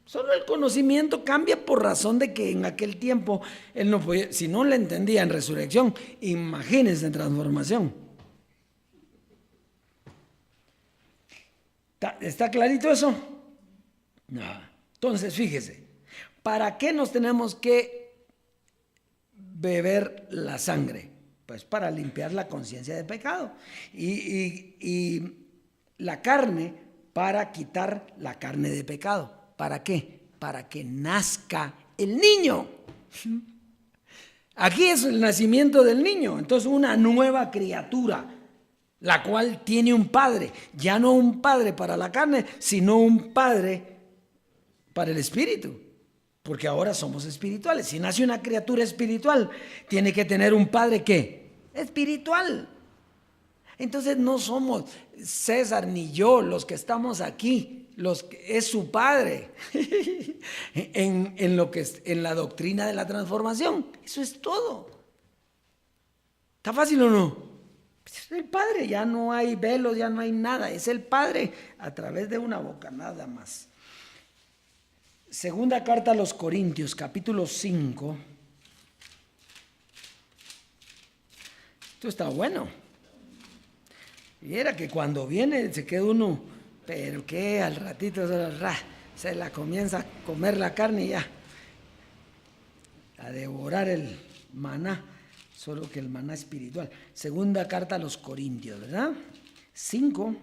Solo el conocimiento cambia por razón de que en aquel tiempo Él no podía, si no le entendía en resurrección, imagínense en transformación. ¿Está clarito eso? No. Entonces, fíjese, ¿para qué nos tenemos que beber la sangre? Pues para limpiar la conciencia de pecado. Y la carne para quitar la carne de pecado. ¿Para qué? Para que nazca el niño. Aquí es el nacimiento del niño. Entonces, una nueva criatura, la cual tiene un padre. Ya no un padre para la carne, sino un padre para el espíritu. Porque ahora somos espirituales. Si nace una criatura espiritual, tiene que tener un padre ¿qué? Espiritual. Entonces no somos César ni yo los que estamos aquí. Es su padre en la doctrina de la transformación. Eso es todo. ¿Está fácil o no? Es el padre, ya no hay velos, ya no hay nada. Es el padre a través de una boca, nada más. Segunda carta a los Corintios, capítulo 5. Esto está bueno. Y era que cuando viene se queda uno, pero que al ratito se la comienza a comer la carne y ya. a devorar el maná, solo que el maná espiritual. Segunda carta a los Corintios, ¿verdad? 5,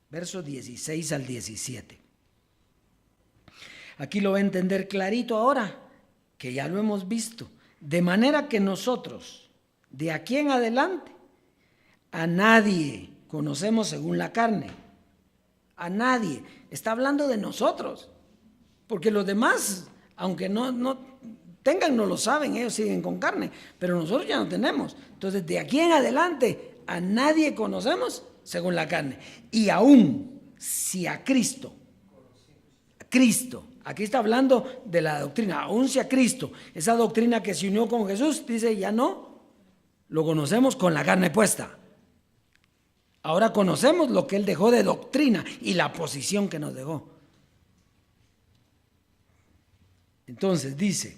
versos 16 al 17. Aquí lo va a entender clarito ahora, que ya lo hemos visto. De manera que nosotros, de aquí en adelante, a nadie conocemos según la carne. A nadie. Está hablando de nosotros. Porque los demás, aunque no tengan, no lo saben, ellos siguen con carne. Pero nosotros ya no tenemos. Entonces, de aquí en adelante, a nadie conocemos según la carne. Y aún, si a Cristo, aquí está hablando de la doctrina, aún si a Cristo, esa doctrina que se unió con Jesús, dice, ya no, lo conocemos con la carne puesta. Ahora conocemos lo que Él dejó de doctrina y la posición que nos dejó. Entonces dice,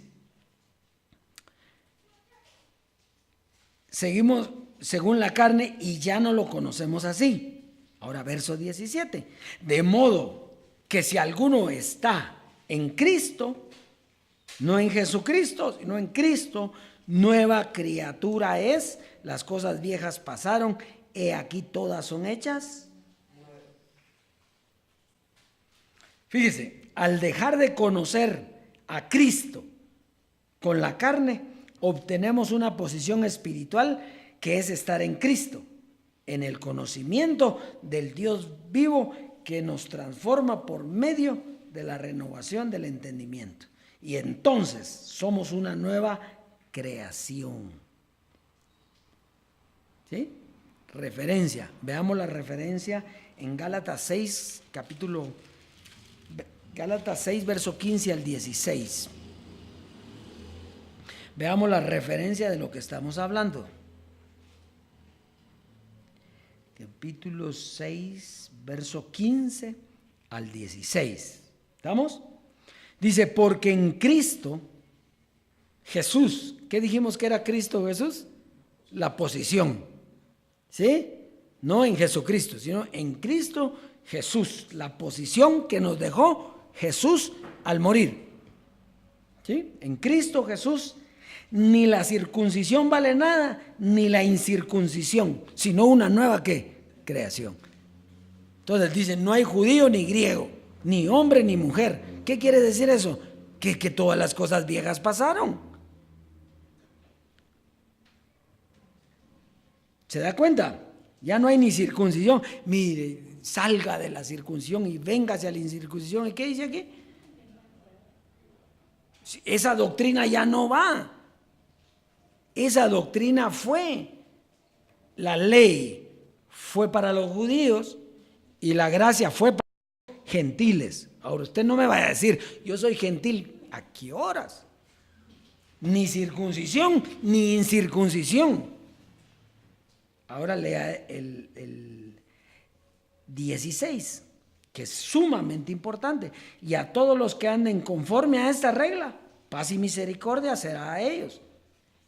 seguimos según la carne y ya no lo conocemos así. Ahora verso 17. De modo que si alguno está en Cristo, no en Jesucristo, sino en Cristo, nueva criatura es, las cosas viejas pasaron, he aquí todas son hechas. Fíjese, al dejar de conocer a Cristo con la carne, obtenemos una posición espiritual que es estar en Cristo, en el conocimiento del Dios vivo que nos transforma por medio de la renovación del entendimiento. Y entonces somos una nueva creación. ¿Sí? Referencia. Veamos la referencia en Gálatas 6, Gálatas 6, verso 15 al 16. Veamos la referencia de lo que estamos hablando. Capítulo 6, verso 15 al 16. ¿Estamos? Dice, porque en Cristo Jesús, ¿qué dijimos que era Cristo Jesús? La posición, ¿sí? No en Jesucristo, sino en Cristo Jesús, la posición que nos dejó Jesús al morir, ¿sí? En Cristo Jesús, ni la circuncisión vale nada, ni la incircuncisión, sino una nueva ¿qué? Creación. Entonces dicen, no hay judío ni griego, ni hombre ni mujer. ¿Qué quiere decir eso? Que todas las cosas viejas pasaron. ¿Se da cuenta? Ya no hay ni circuncisión. Mire, salga de la circuncisión y véngase a la incircuncisión. ¿Y qué dice aquí? Esa doctrina ya no va. Esa doctrina fue. La ley fue para los judíos y la gracia fue para los gentiles. Ahora usted no me vaya a decir, yo soy gentil. ¿A qué horas? Ni circuncisión ni incircuncisión. Ahora lea el 16, que es sumamente importante. Y a todos los que anden conforme a esta regla, paz y misericordia será a ellos.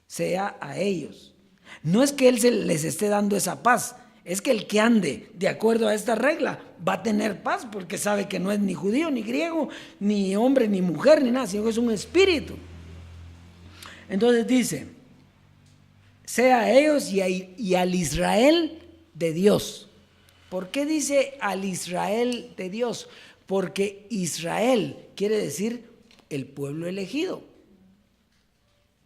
Sea a ellos. No es que Él les esté dando esa paz, es que el que ande de acuerdo a esta regla va a tener paz, porque sabe que no es ni judío, ni griego, ni hombre, ni mujer, ni nada, sino que es un espíritu. Entonces dice, sea a ellos y al Israel de Dios. ¿Por qué dice al Israel de Dios? Porque Israel quiere decir el pueblo elegido.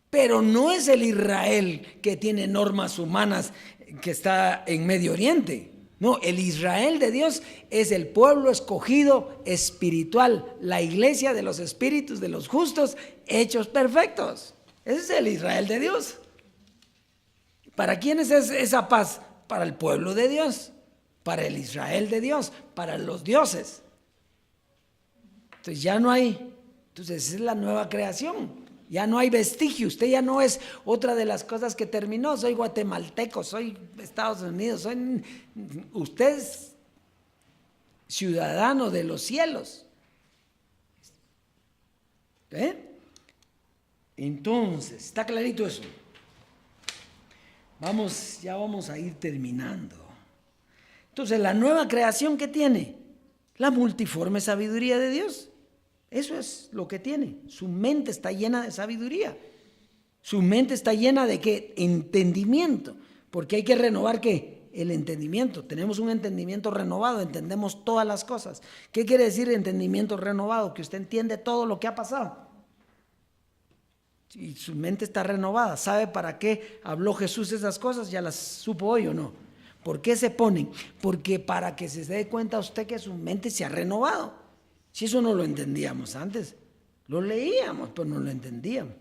Pero no es el Israel que tiene normas humanas que está en Medio Oriente. No, el Israel de Dios es el pueblo escogido espiritual, la iglesia de los espíritus de los justos hechos perfectos. Ese es el Israel de Dios. ¿Para quién es esa paz? Para el pueblo de Dios, para el Israel de Dios, para los dioses. Entonces ya no hay, entonces esa es la nueva creación. Ya no hay vestigio, usted ya no es otra de las cosas que terminó, soy guatemalteco, soy Estados Unidos, usted es ciudadano de los cielos. Entonces, ¿está clarito eso? Ya vamos a ir terminando. Entonces, la nueva creación que tiene, la multiforme sabiduría de Dios. Eso es lo que tiene. Su mente está llena de sabiduría. Su mente está llena de ¿qué? Entendimiento. Porque hay que renovar ¿qué? El entendimiento. Tenemos un entendimiento renovado, entendemos todas las cosas. ¿Qué quiere decir entendimiento renovado? Que usted entiende todo lo que ha pasado. Y su mente está renovada. ¿Sabe para qué habló Jesús esas cosas? ¿Ya las supo hoy o no? ¿Por qué se ponen? Porque para que se dé cuenta usted que su mente se ha renovado. Si eso no lo entendíamos antes, lo leíamos, pero no lo entendíamos.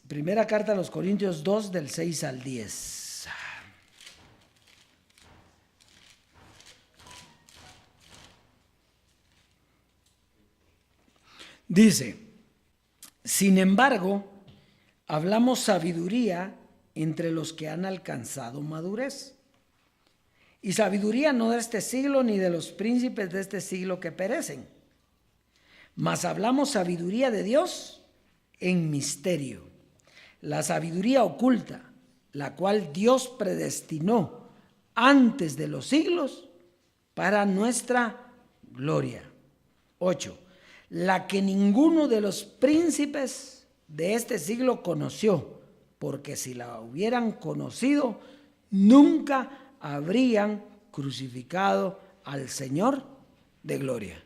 Primera carta a los Corintios 2, del 6 al 10. Dice: sin embargo, hablamos sabiduría entre los que han alcanzado madurez. Y sabiduría no de este siglo ni de los príncipes de este siglo que perecen. Mas hablamos sabiduría de Dios en misterio. La sabiduría oculta, la cual Dios predestinó antes de los siglos para nuestra gloria. 8. La que ninguno de los príncipes de este siglo conoció, porque si la hubieran conocido, nunca habrían crucificado al Señor de gloria.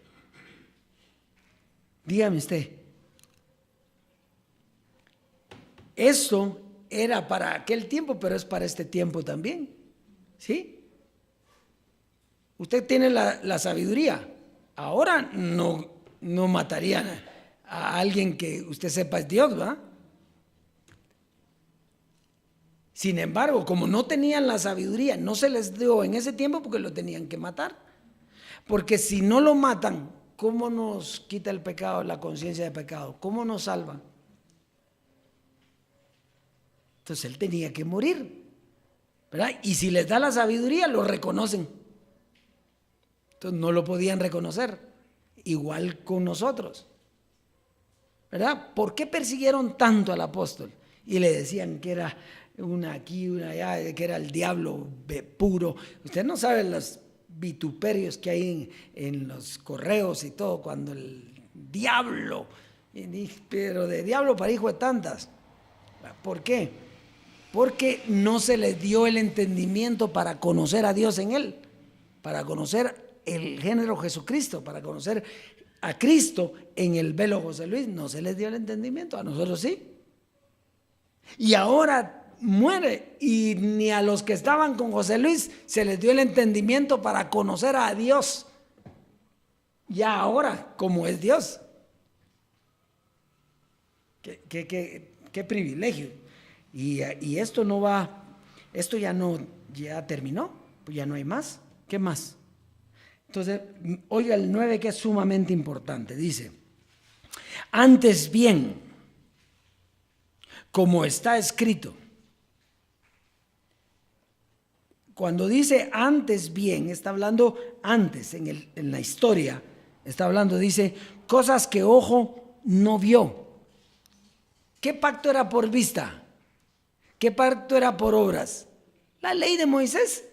Dígame usted, eso era para aquel tiempo, pero es para este tiempo también, ¿sí? Usted tiene la sabiduría. Ahora no matarían a alguien que usted sepa es Dios, ¿verdad? Sin embargo, como no tenían la sabiduría, no se les dio en ese tiempo porque lo tenían que matar. Porque si no lo matan, ¿cómo nos quita el pecado, la conciencia de pecado? ¿Cómo nos salva? Entonces él tenía que morir, ¿verdad? Y si les da la sabiduría, lo reconocen. Entonces no lo podían reconocer, igual con nosotros, ¿verdad? ¿Por qué persiguieron tanto al apóstol? Y le decían que era una aquí, una allá, que era el diablo puro. Usted no sabe los vituperios que hay en los correos y todo, cuando el diablo, pero de diablo para hijo de tantas. ¿Por qué? Porque no se les dio el entendimiento para conocer a Dios en él, para conocer el género Jesucristo, para conocer a Cristo en el velo José Luis. No se les dio el entendimiento, a nosotros sí. Y ahora muere, y ni a los que estaban con José Luis se les dio el entendimiento para conocer a Dios. Ya ahora, como es Dios. Qué privilegio. Y esto no va, esto ya terminó, pues ya no hay más. ¿Qué más? Entonces, oiga el 9, que es sumamente importante. Dice: antes bien, como está escrito. Cuando dice antes bien, está hablando antes, en la historia, está hablando, dice, cosas que ojo no vio. ¿Qué pacto era por vista? ¿Qué pacto era por obras? La ley de Moisés.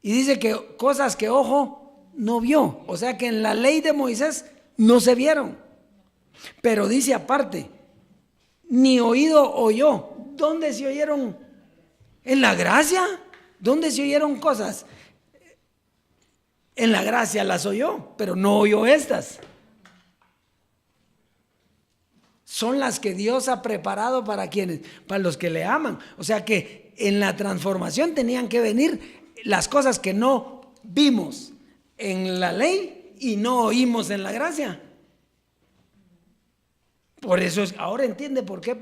Y dice que cosas que ojo no vio. O sea que en la ley de Moisés no se vieron. Pero dice aparte, ni oído oyó. ¿Dónde se oyeron? ¿En la gracia? ¿Dónde se oyeron cosas? En la gracia las oyó, pero no oyó estas. Son las que Dios ha preparado para quienes, para los que le aman. O sea que en la transformación tenían que venir las cosas que no vimos en la ley y no oímos en la gracia. Por eso ahora entiende por qué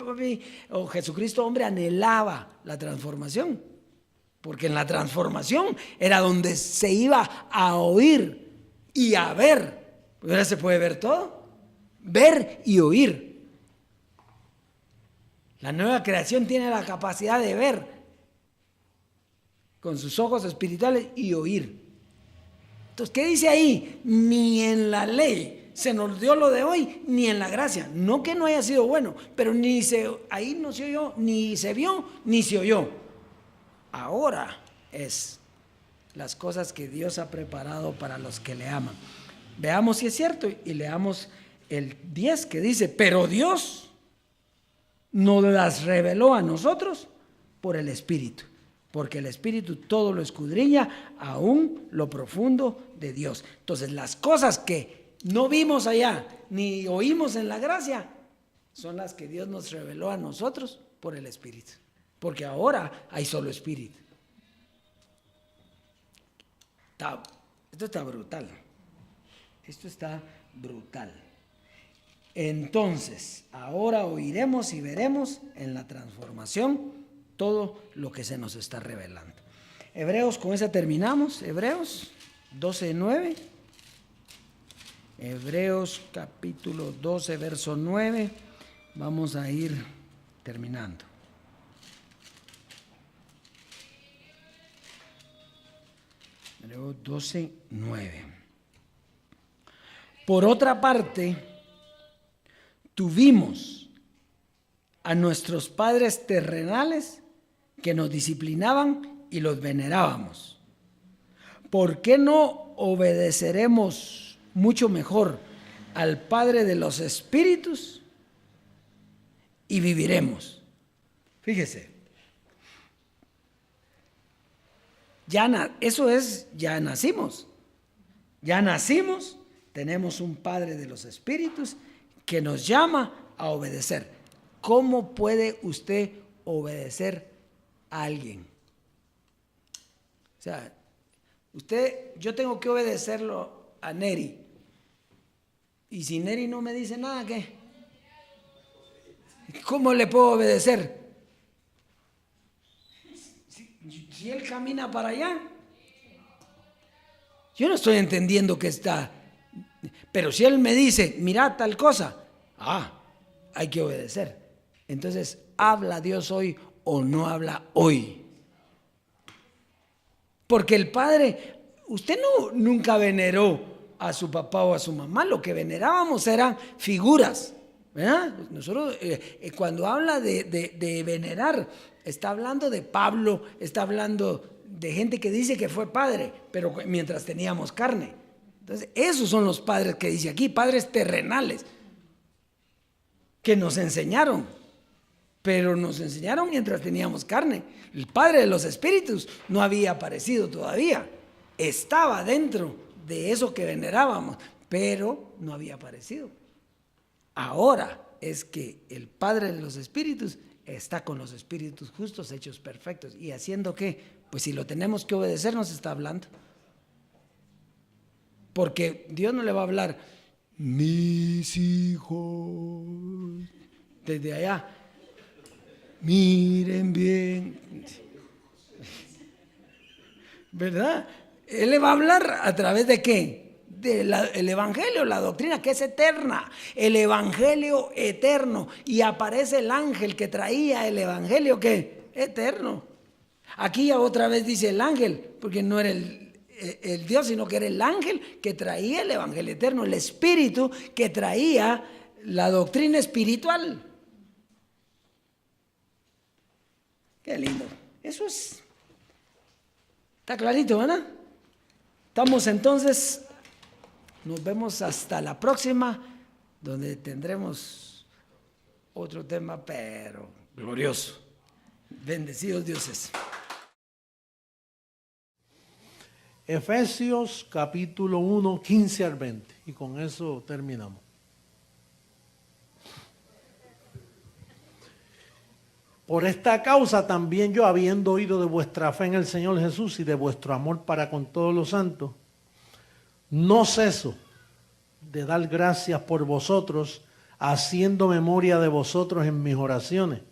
Jesucristo, hombre, anhelaba la transformación. Porque en la transformación era donde se iba a oír y a ver. Ahora se puede ver todo. Ver y oír. La nueva creación tiene la capacidad de ver con sus ojos espirituales y oír. Entonces, ¿qué dice ahí? Ni en la ley se nos dio lo de hoy, ni en la gracia. No que no haya sido bueno, pero ahí no se oyó, ni se vio, ni se oyó. Ahora es las cosas que Dios ha preparado para los que le aman. Veamos si es cierto y leamos el 10 que dice, pero Dios nos las reveló a nosotros por el Espíritu, porque el Espíritu todo lo escudriña, aún lo profundo de Dios. Entonces las cosas que no vimos allá, ni oímos en la gracia, son las que Dios nos reveló a nosotros por el Espíritu, porque ahora hay solo Espíritu. Esto está brutal. Esto está brutal. Entonces, ahora oiremos y veremos en la transformación todo lo que se nos está revelando. Hebreos, con esa terminamos. Hebreos 12:9. Hebreos capítulo 12, verso 9. Vamos a ir terminando. Hebreos 12:9. Por otra parte, tuvimos a nuestros padres terrenales que nos disciplinaban y los venerábamos. ¿Por qué no obedeceremos mucho mejor al Padre de los Espíritus y viviremos? Fíjese, ya nacimos, tenemos un Padre de los Espíritus que nos llama a obedecer. ¿Cómo puede usted obedecer a alguien? O sea, yo tengo que obedecerlo a Neri. Y si Neri no me dice nada, ¿qué? ¿Cómo le puedo obedecer? Si él camina para allá, yo no estoy entendiendo que está. Pero si él me dice, mira tal cosa, hay que obedecer. Entonces, ¿habla Dios hoy o no habla hoy? Porque el Padre, usted nunca veneró a su papá o a su mamá, lo que venerábamos eran figuras, ¿verdad? Nosotros, cuando habla de venerar, está hablando de Pablo, está hablando de gente que dice que fue padre, pero mientras teníamos carne. Entonces, esos son los padres que dice aquí, padres terrenales, que nos enseñaron, pero nos enseñaron mientras teníamos carne. El Padre de los Espíritus no había aparecido todavía, estaba dentro de eso que venerábamos, pero no había aparecido. Ahora es que el Padre de los Espíritus está con los espíritus justos hechos perfectos. ¿Y haciendo qué? Pues si lo tenemos que obedecer, nos está hablando. Porque Dios no le va a hablar, mis hijos, desde allá, miren bien, ¿verdad? Él le va a hablar a través de ¿qué? El Evangelio, la doctrina que es eterna, el Evangelio eterno. Y aparece el ángel que traía el Evangelio ¿qué? Eterno. Aquí ya otra vez dice el ángel, porque no era el Dios, sino que era el ángel que traía el Evangelio eterno, el Espíritu que traía la doctrina espiritual. Qué lindo. Eso está clarito, ¿verdad? Estamos entonces, nos vemos hasta la próxima, donde tendremos otro tema, pero glorioso. Bendecidos dioses. Efesios capítulo 1, 15 al 20. Y con eso terminamos. Por esta causa también yo, habiendo oído de vuestra fe en el Señor Jesús y de vuestro amor para con todos los santos, no ceso de dar gracias por vosotros, haciendo memoria de vosotros en mis oraciones,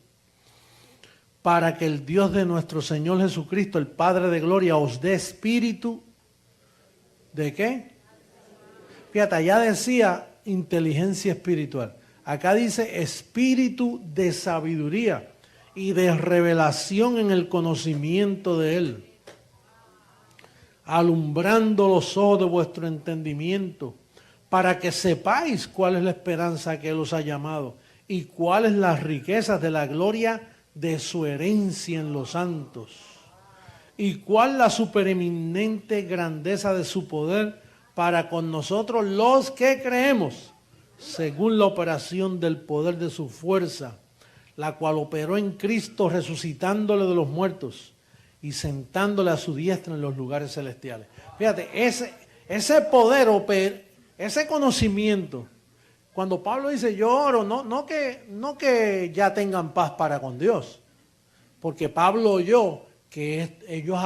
para que el Dios de nuestro Señor Jesucristo, el Padre de gloria, os dé espíritu. ¿De qué? Fíjate, allá decía inteligencia espiritual. Acá dice espíritu de sabiduría y de revelación en el conocimiento de Él, alumbrando los ojos de vuestro entendimiento, para que sepáis cuál es la esperanza que Él os ha llamado y cuáles las riquezas de la gloria de su herencia en los santos, y cuál la supereminente grandeza de su poder para con nosotros los que creemos, según la operación del poder de su fuerza, la cual operó en Cristo resucitándole de los muertos y sentándole a su diestra en los lugares celestiales. Fíjate, ese poder, ese conocimiento, cuando Pablo dice yo oro, no que ya tengan paz para con Dios, porque Pablo oyó que ellos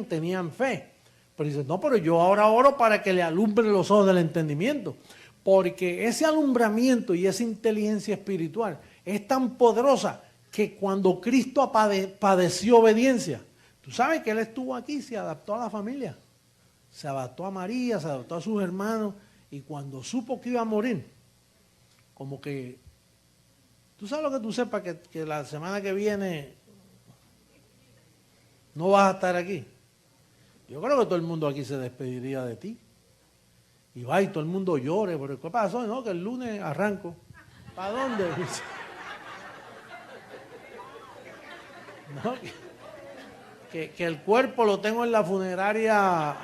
tenían fe, pero dice, no, pero yo ahora oro para que le alumbre los ojos del entendimiento, porque ese alumbramiento y esa inteligencia espiritual es tan poderosa que cuando Cristo padeció obediencia, tú sabes que Él estuvo aquí, se adaptó a la familia, se adaptó a María, se adaptó a sus hermanos, y cuando supo que iba a morir, como que, tú sabes lo que tú sepas, que la semana que viene no vas a estar aquí. Yo creo que todo el mundo aquí se despediría de ti. Y va y todo el mundo llore, pero ¿qué pasó? No, que el lunes arranco. ¿Para dónde? No, que el cuerpo lo tengo en la funeraria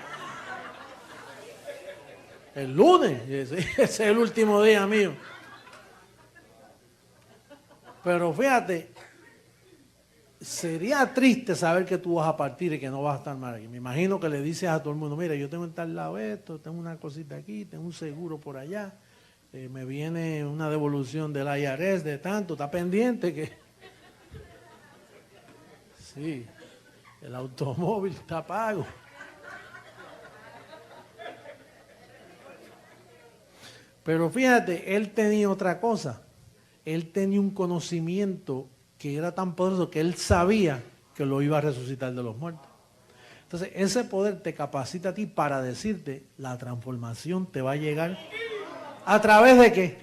el lunes. Ese es el último día mío. Pero fíjate, sería triste saber que tú vas a partir y que no vas a estar mal aquí. Me imagino que le dices a todo el mundo, mira, yo tengo en tal lado esto, tengo una cosita aquí, tengo un seguro por allá, me viene una devolución del IRS de tanto, está pendiente que... Sí, el automóvil está pago. Pero fíjate, él tenía otra cosa. Él tenía un conocimiento que era tan poderoso que él sabía que lo iba a resucitar de los muertos. Entonces, ese poder te capacita a ti para decirte, la transformación te va a llegar ¿a través de qué?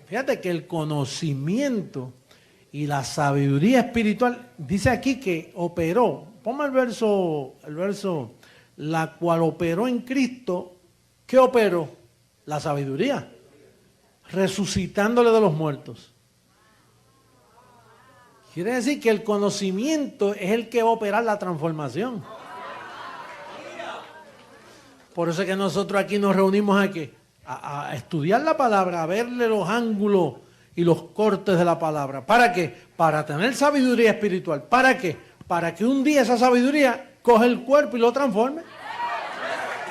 Fíjate que el conocimiento y la sabiduría espiritual, dice aquí que operó, ponme el verso, la cual operó en Cristo. ¿Qué operó? La sabiduría, resucitándole de los muertos. Quiere decir que el conocimiento es el que va a operar la transformación. Por eso es que nosotros aquí nos reunimos aquí a estudiar la palabra, a verle los ángulos y los cortes de la palabra. ¿Para qué? Para tener sabiduría espiritual. ¿Para qué? Para que un día esa sabiduría coge el cuerpo y lo transforme.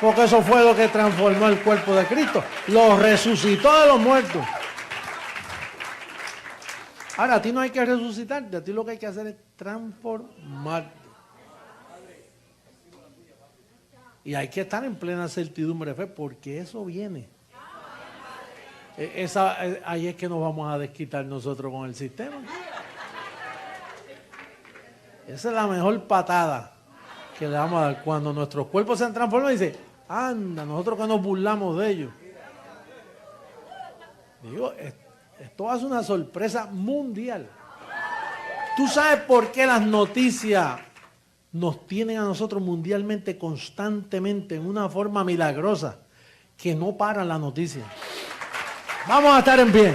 Porque eso fue lo que transformó el cuerpo de Cristo. Lo resucitó de los muertos. Ahora, a ti no hay que resucitarte, a ti lo que hay que hacer es transformarte. Y hay que estar en plena certidumbre de fe, porque eso viene. Ahí es que nos vamos a desquitar nosotros con el sistema. Esa es la mejor patada que le vamos a dar. Cuando nuestros cuerpos se han transformado, dice, anda, nosotros que nos burlamos de ellos. Digo, esto va a ser una sorpresa mundial. ¿Tú sabes por qué las noticias nos tienen a nosotros mundialmente constantemente en una forma milagrosa? Que no paran las noticias. Vamos a estar en pie.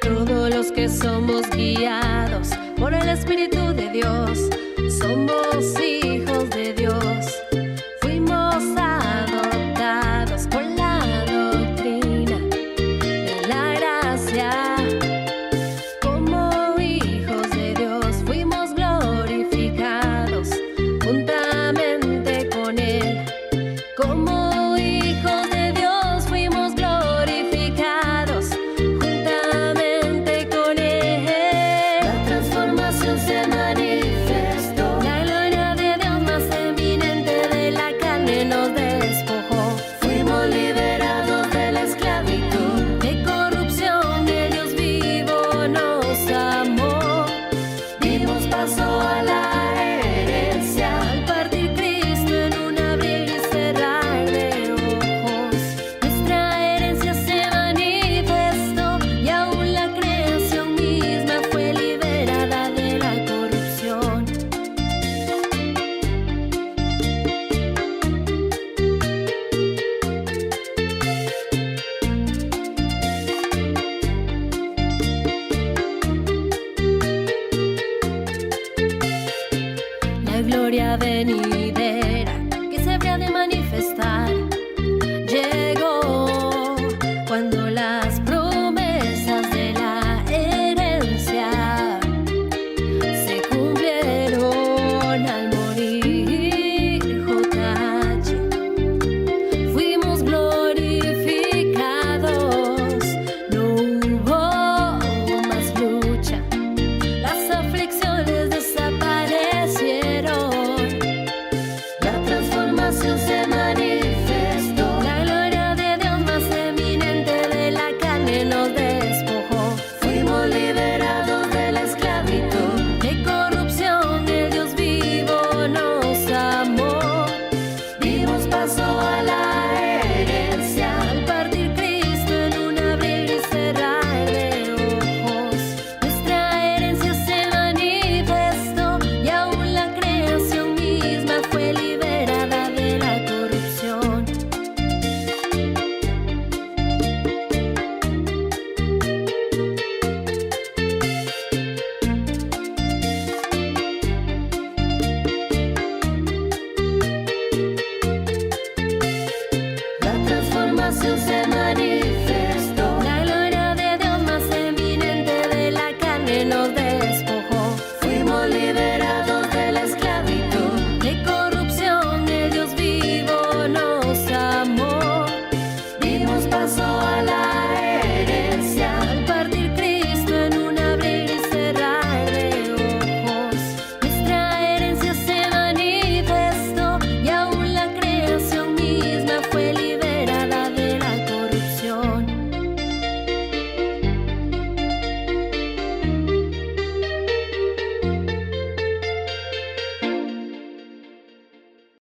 Todos los que somos guiados por el Espíritu de Dios, somos hijos de Dios. Fuimos adoptados por la doctrina de la gracia. Como hijos de Dios fuimos glorificados juntamente con Él. Como hijos de Dios fuimos glorificados juntamente con Él. La transformación se gloria venidera.